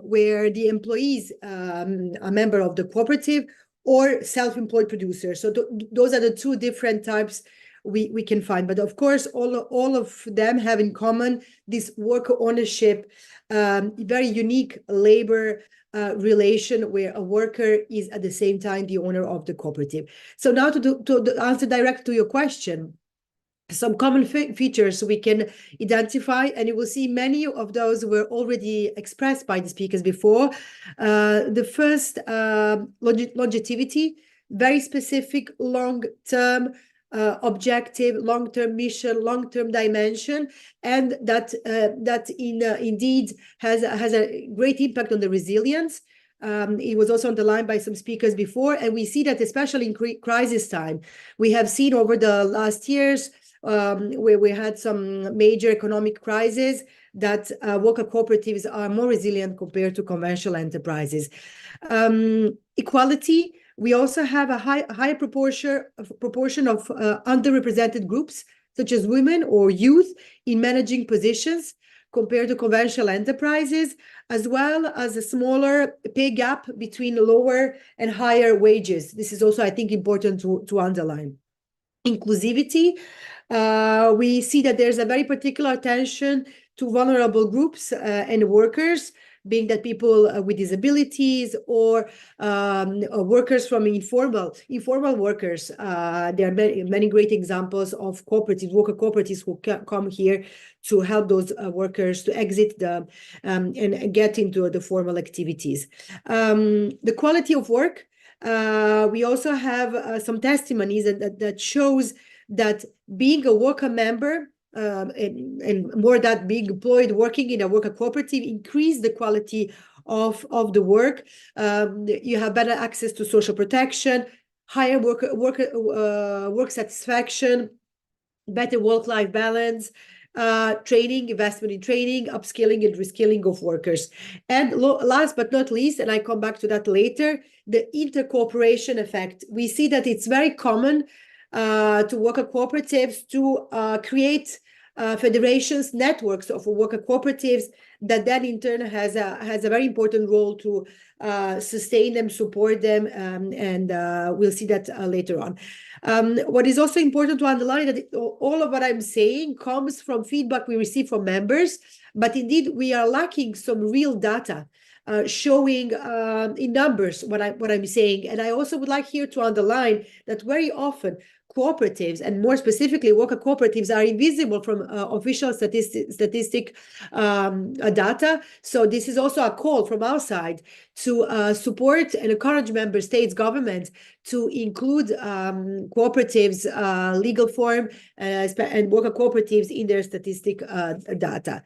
where the employees are a member of the cooperative, or self-employed producers. So those are the 2 different types we can find. But of course, all of them have in common this worker ownership, very unique labor relation where a worker is at the same time the owner of the cooperative. So now to answer direct to your question, some common features we can identify, and you will see many of those were already expressed by the speakers before. The first, longevity, very specific, long-term objective, long-term mission, long-term dimension, and that indeed has a great impact on the resilience. It was also underlined by some speakers before, and we see that especially in crisis time. We have seen over the last years where we had some major economic crises that worker cooperatives are more resilient compared to conventional enterprises. Equality, we also have a higher proportion of underrepresented groups, such as women or youth, in managing positions compared to conventional enterprises, as well as a smaller pay gap between lower and higher wages. This is also, I think, important to underline. Inclusivity, we see that there's a very particular attention to vulnerable groups and workers, being that people with disabilities or workers from informal workers. There are many great examples of cooperatives, worker cooperatives who come here to help those workers to exit and get into the formal activities. The quality of work, we also have some testimonies that shows that being a worker member and more that being employed working in a worker cooperative increase the quality of the work. You have better access to social protection, higher work satisfaction, better work-life balance, training, investment in training, upskilling and reskilling of workers. And last but not least, and I come back to that later, the intercooperation effect. We see that it's very common to worker cooperatives to create federations, networks of worker cooperatives that then in turn has a very important role to sustain them, support them, and we'll see that later on. What is also important to underline that all of what I'm saying comes from feedback we receive from members, but indeed we are lacking some real data showing in numbers what I'm saying. And I also would like here to underline that very often cooperatives, and more specifically worker cooperatives, are invisible from official statistic data. So this is also a call from our side to support and encourage member states, government to include cooperatives, legal form, and worker cooperatives in their statistic data.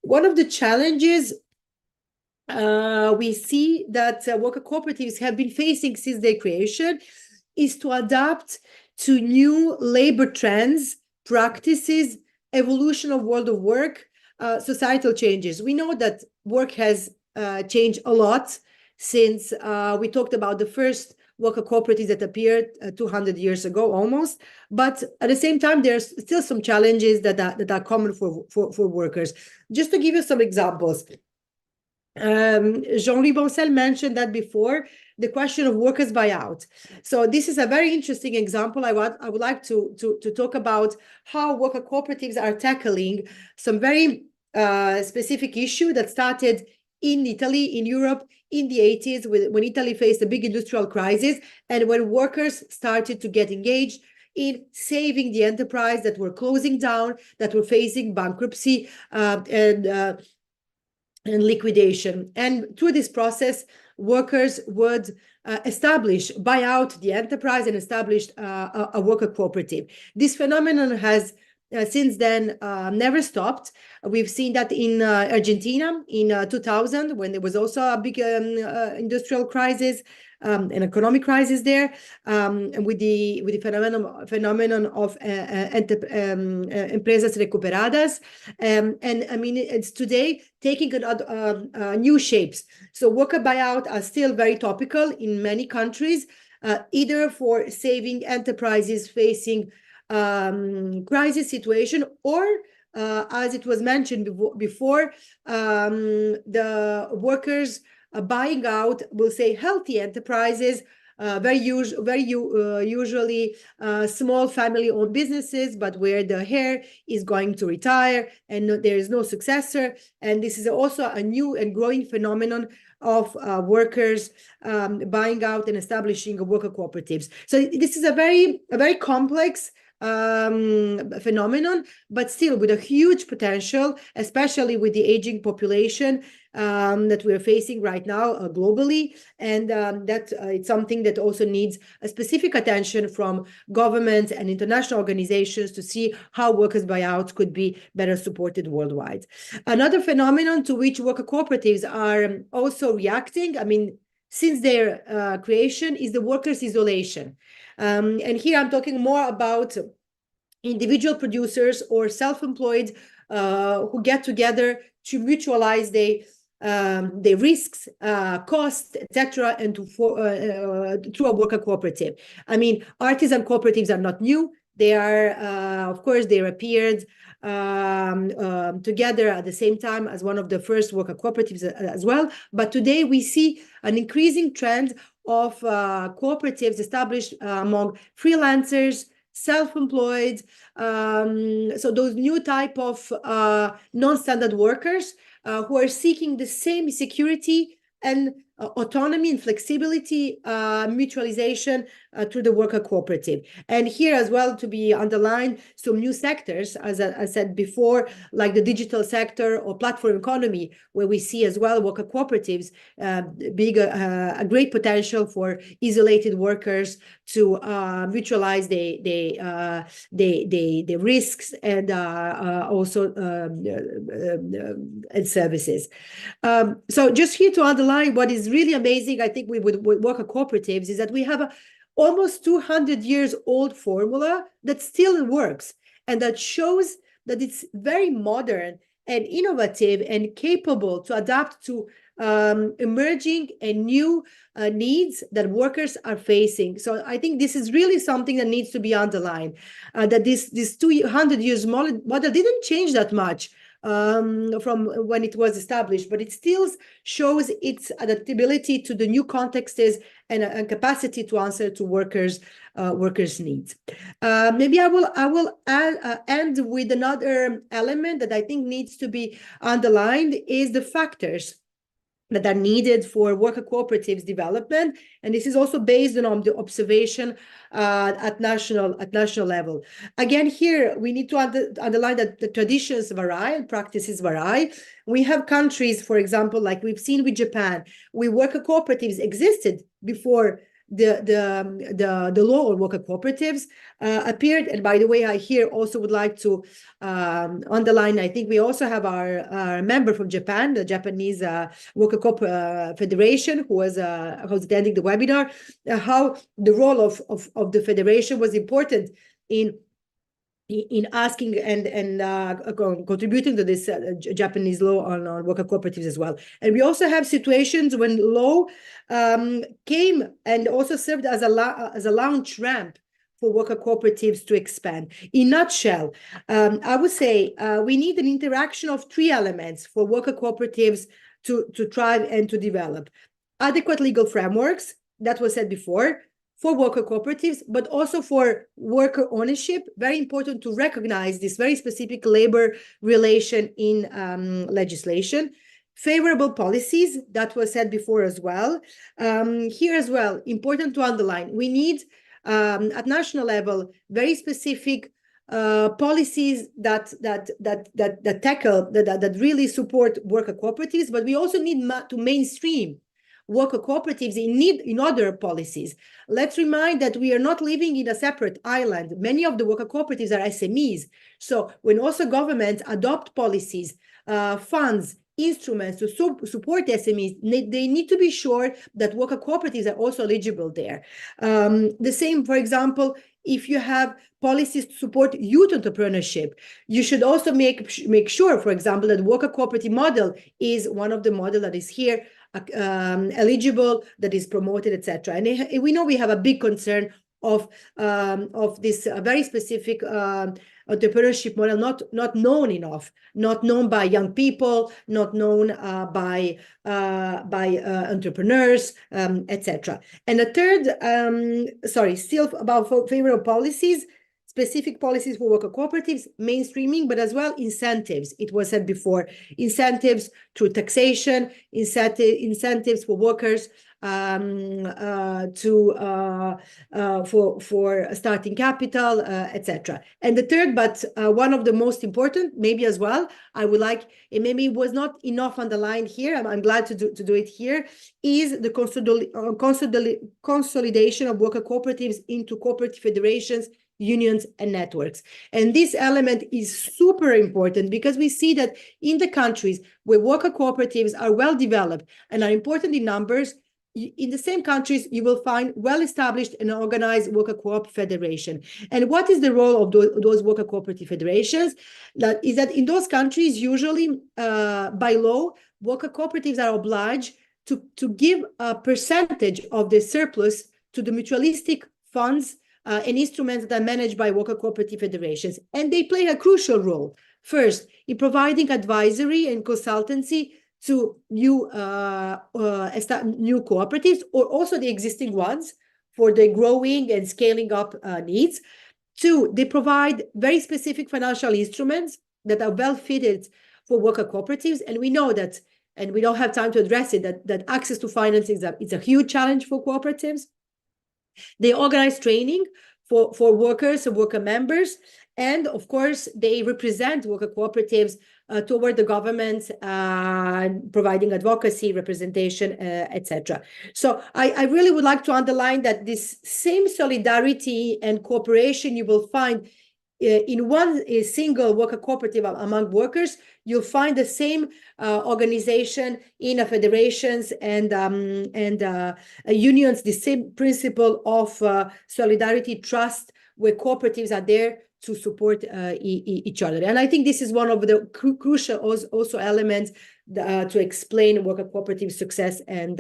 One of the challenges we see that worker cooperatives have been facing since their creation is to adapt to new labor trends, practices, evolution of world of work, societal changes. We know that work has changed a lot since we talked about the first worker cooperatives that appeared 200 years ago almost. But at the same time, there's still some challenges that are common for workers. Just to give you some examples, Jean-Louis Boncel mentioned that before, the question of workers' buyout. So this is a very interesting example. I would like to talk about how worker cooperatives are tackling some very specific issue that started in Italy, in Europe, in the 80s, when Italy faced a big industrial crisis, and when workers started to get engaged in saving the enterprise that were closing down, that were facing bankruptcy and liquidation. And through this process, workers would buy out the enterprise and establish a worker cooperative. This phenomenon has since then never stopped. We've seen that in Argentina in 2000, when there was also a big industrial crisis, an economic crisis there, and with the phenomenon of empresas recuperadas, and I mean it's today taking new shapes. So worker buyout are still very topical in many countries, either for saving enterprises facing crisis situation, or as it was mentioned before, the workers buying out, we'll say, healthy enterprises, usually small family-owned businesses, but where the heir is going to retire and there is no successor. And this is also a new and growing phenomenon of workers buying out and establishing worker cooperatives. So this is a very complex phenomenon, but still with a huge potential, especially with the aging population that we're facing right now globally, and that it's something that also needs a specific attention from governments and international organizations to see how workers' buyouts could be better supported worldwide. Another phenomenon to which worker cooperatives are also reacting, I mean, since their creation, is the workers' isolation. And here I'm talking more about individual producers or self-employed who get together to mutualize their risks, costs, etc., and through a worker cooperative. I mean, artisan cooperatives are not new. They are, of course, they appeared together at the same time as one of the first worker cooperatives as well. But today we see an increasing trend of cooperatives established among freelancers, self-employed, so those new type of non-standard workers who are seeking the same security and autonomy and flexibility, mutualization through the worker cooperative. And here as well to be underlined some new sectors, as I said before, like the digital sector or platform economy, where we see as well worker cooperatives being a great potential for isolated workers to mutualize the risks and also and services. So just here to underline what is really amazing, I think, with worker cooperatives is that we have a almost 200 years old formula that still works, and that shows that it's very modern and innovative and capable to adapt to emerging and new needs that workers are facing. So I think this is really something that needs to be underlined, that this 200 years model didn't change that much from when it was established, but it still shows its adaptability to the new contexts and capacity to answer to workers' needs. Maybe I will end with another element that I think needs to be underlined, is the factors that are needed for worker cooperatives development, and this is also based on the observation at national level. Again, here we need to underline that the traditions vary and practices vary. We have countries, for example, like we've seen with Japan, where worker cooperatives existed before the law on worker cooperatives appeared. And by the way, I here also would like to underline, I think we also have our member from Japan, the Japanese Worker Co-op Federation, who was attending the webinar, how the role of the federation was important in asking and contributing to this Japanese law on worker cooperatives as well. And we also have situations when law came and also served as a launch ramp for worker cooperatives to expand. In a nutshell, I would say we need an interaction of three elements for worker cooperatives to thrive and to develop. Adequate legal frameworks, that was said before, for worker cooperatives, but also for worker ownership. Very important to recognize this very specific labor relation in legislation. Favorable policies, that was said before as well. Here as well, important to underline, we need at national level very specific policies that tackle, that really support worker cooperatives, but we also need to mainstream worker cooperatives in other policies. Let's remind that we are not living in a separate island. Many of the worker cooperatives are SMEs. So when also governments adopt policies, funds, instruments to support SMEs, they need to be sure that worker cooperatives are also eligible there. The same, for example, if you have policies to support youth entrepreneurship, you should also make sure, for example, that worker cooperative model is one of the model that is here eligible, that is promoted, etc. And we know we have a big concern of this very specific entrepreneurship model, not known enough, not known by young people, not known by entrepreneurs, etc. And the third, still about favorable policies, specific policies for worker cooperatives, mainstreaming, but as well incentives. It was said before, incentives through taxation, incentives for workers for starting capital, etc. And the third, but one of the most important, maybe as well, I would like, it maybe was not enough underlined here, I'm glad to do it here, is the consolidation of worker cooperatives into cooperative federations, unions, and networks. And this element is super important because we see that in the countries where worker cooperatives are well developed and are important in numbers, in the same countries, you will find well-established and organized worker co-op federation. And what is the role of those worker cooperative federations? That is that in those countries, usually by law, worker cooperatives are obliged to give a percentage of the surplus to the mutualistic funds and instruments that are managed by worker cooperative federations. And they play a crucial role, first, in providing advisory and consultancy to new cooperatives, or also the existing ones for the growing and scaling up needs. Two, they provide very specific financial instruments that are well fitted for worker cooperatives. And we know that, and we don't have time to address it, that access to financing is a huge challenge for cooperatives. They organize training for workers and worker members. And of course, they represent worker cooperatives toward the government, providing advocacy, representation, etc. So I really would like to underline that this same solidarity and cooperation you will find in one single worker cooperative among workers, you'll find the same organization in federations and unions, the same principle of solidarity, trust, where cooperatives are there to support each other. And I think this is one of the crucial also elements to explain worker cooperative success and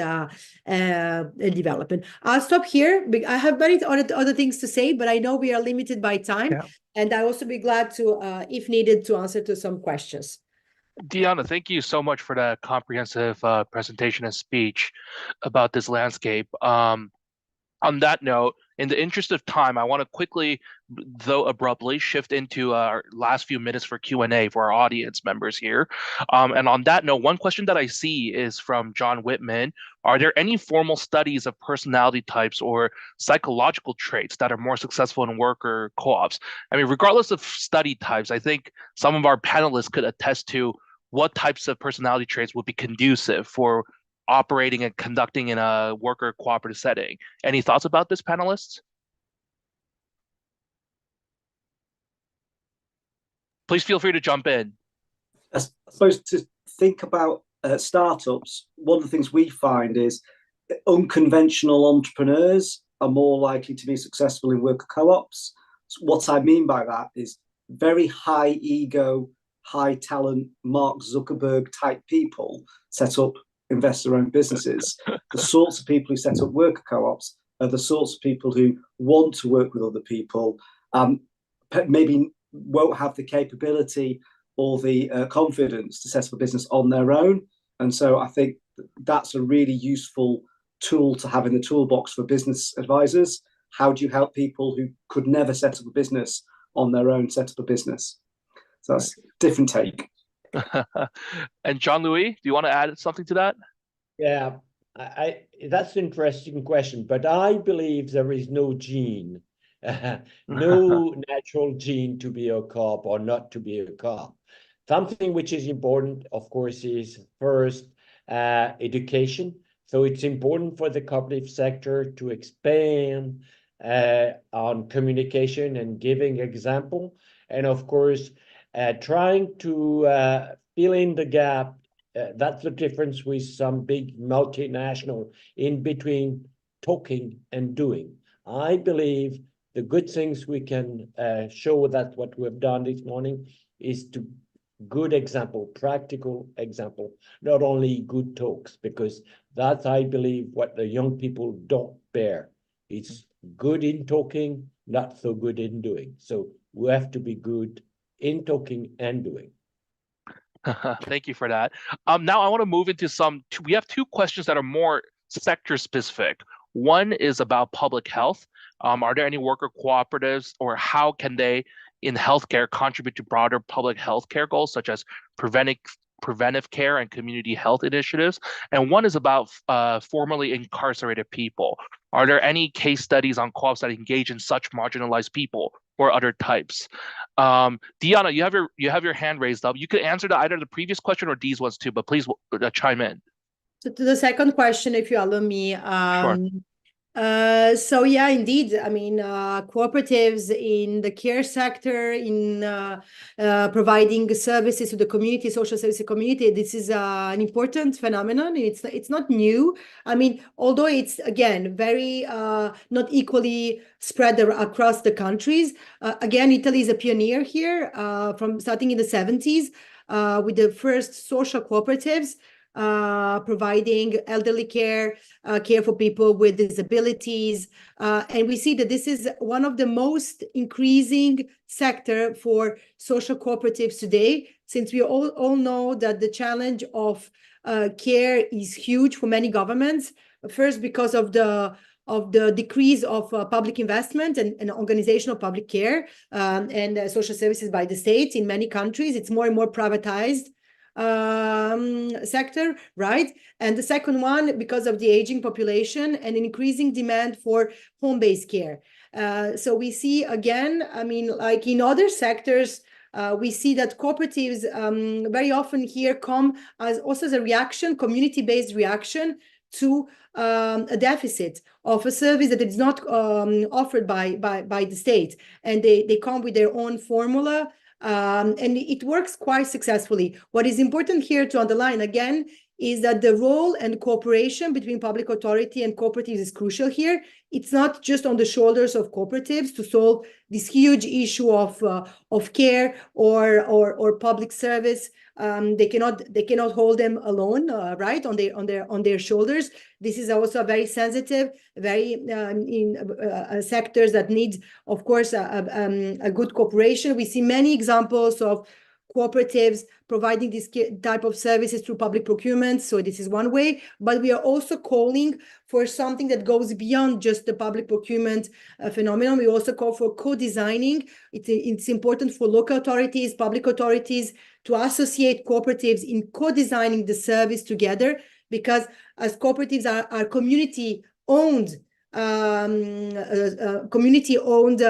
development. I'll stop here. I have many other things to say, but I know we are limited by time. Yeah. And I'll also be glad to, if needed, to answer to some questions. Diana, thank you so much for that comprehensive presentation and speech about this landscape. On that note, in the interest of time, I want to quickly, though abruptly, shift into our last few minutes for Q&A for our audience members here. And on that note, one question that I see is from John Whitman. Are there any formal studies of personality types or psychological traits that are more successful in worker co-ops? I mean, regardless of study types, I think some of our panelists could attest to what types of personality traits would be conducive for operating and conducting in a worker cooperative setting. Any thoughts about this, panelists? Please feel free to jump in. I suppose to think about startups, one of the things we find is unconventional entrepreneurs are more likely to be successful in worker co-ops. So what I mean by that is very high ego, high talent, Mark Zuckerberg type people set up investor-owned businesses. The sorts of people who set up worker co-ops are the sorts of people who want to work with other people, maybe won't have the capability or the confidence to set up a business on their own. And so I think that's a really useful tool to have in the toolbox for business advisors. How do you help people who could never set up a business on their own set up a business? So that's a different take. And Jean-Louis, do you want to add something to that? Yeah, that's an interesting question, but I believe there is no gene, no natural gene to be a cop or not to be a cop. Something which is important, of course, is first education. So it's important for the cooperative sector to expand on communication and giving example, and of course, trying to fill in the gap. That's the difference with some big multinational in between talking and doing. I believe the good things we can show that what we've done this morning is to good example, practical example, not only good talks, because that's, I believe, what the young people don't bear. It's good in talking, not so good in doing. So we have to be good in talking and doing. Thank you for that. Now I want to move into we have two questions that are more sector specific. One is about public health. Are there any worker cooperatives, or how can they in healthcare contribute to broader public health care goals, such as preventive care and community health initiatives? And one is about formerly incarcerated people. Are there any case studies on co-ops that engage in such marginalized people or other types? Diana, you have your hand raised up. You could answer to either the previous question or these ones too, but please chime in. So to the second question, if you allow me. Sure. So yeah, indeed. I mean, cooperatives in the care sector, in providing services to the community, social services community, this is an important phenomenon. It's not new. I mean, although it's, again, very not equally spread across the countries. Again, Italy is a pioneer here, from starting in the 70s with the first social cooperatives, providing elderly care, care for people with disabilities. And we see that this is one of the most increasing sector for social cooperatives today, since we all know that the challenge of care is huge for many governments. First, because of the decrease of public investment and organization of public care and social services by the state in many countries. It's more and more privatized sector, right? And the second one, because of the aging population and increasing demand for home-based care. So we see, again, I mean, like in other sectors, we see that cooperatives very often here come as also as a reaction, community-based reaction to a deficit of a service that is not offered by the state. And they come with their own formula, and it works quite successfully. What is important here to underline again is that the role and cooperation between public authority and cooperatives is crucial here. It's not just on the shoulders of cooperatives to solve this huge issue of care or public service. They cannot hold them alone, right, on their shoulders. This is also very sensitive, very in sectors that need, of course, a good cooperation. We see many examples of cooperatives providing this type of services through public procurement. So this is one way, but we are also calling for something that goes beyond just the public procurement phenomenon. We also call for co-designing. It's important for local authorities, public authorities to associate cooperatives in co-designing the service together, because as cooperatives are community-owned community-owned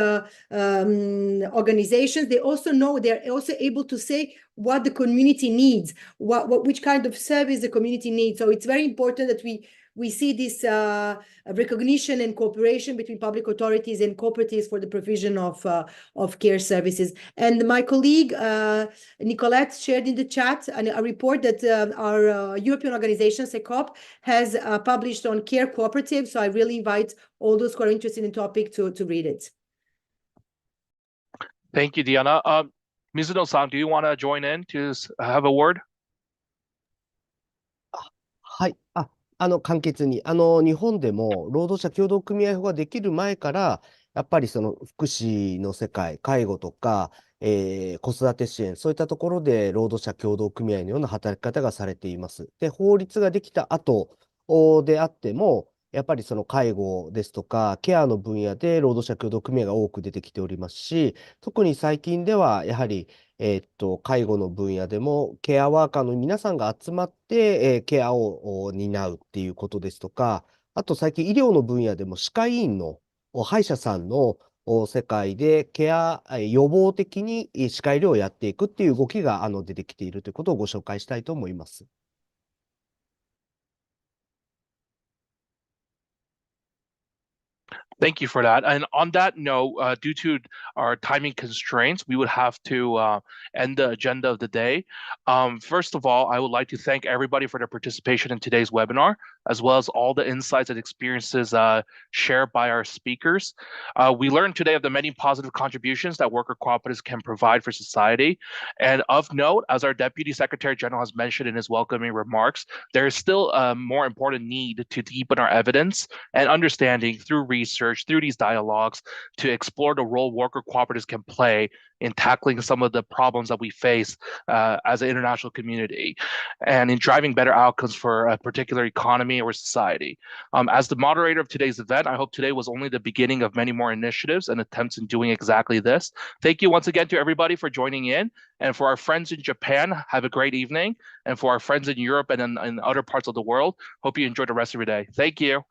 organizations. They also know, they're also able to say what the community needs, which kind of service the community needs. So it's very important that we see this recognition and cooperation between public authorities and cooperatives for the provision of care services. And my colleague Nicolette shared in the chat a report that our European organization, CECOP, has published on care cooperatives. So I really invite all those who are interested in the topic to read it. Thank you, Diana. Mizuno-san, do you want to join in to have a word? はい。簡潔に、日本でも労働者協同組合法ができる前から、やっぱりその福祉の世界、介護とか、子育て支援、そういったところで労働者協同組合のような働き方がされています。で、法律ができた後であっても、やっぱりその介護ですとか、ケアの分野で労働者協同組合が多く出てきておりますし、特に最近では、やはり、介護の分野でも、ケアワーカーの皆さんが集まって、ケアを担うっていうことですとか、あと最近医療の分野でも歯科医院の歯医者さんの世界でケア、予防的に歯科医療をやっていくっていう動きが出てきているということをご紹介したいと思います。Thank you for that. And on that note, due to our timing constraints, we would have to end the agenda of the day. First of all, I would like to thank everybody for their participation in today's webinar, as well as all the insights and experiences shared by our speakers. We learned today of the many positive contributions that worker cooperatives can provide for society. And of note, as our Deputy Secretary General has mentioned in his welcoming remarks, there is still a more important need to deepen our evidence and understanding through research, through these dialogues, to explore the role worker cooperatives can play in tackling some of the problems that we face as an international community and in driving better outcomes for a particular economy or society. As the moderator of today's event, I hope today was only the beginning of many more initiatives and attempts in doing exactly this. Thank you once again to everybody for joining in. And for our friends in Japan, have a great evening. And for our friends in Europe and in other parts of the world, hope you enjoy the rest of your day. Thank you.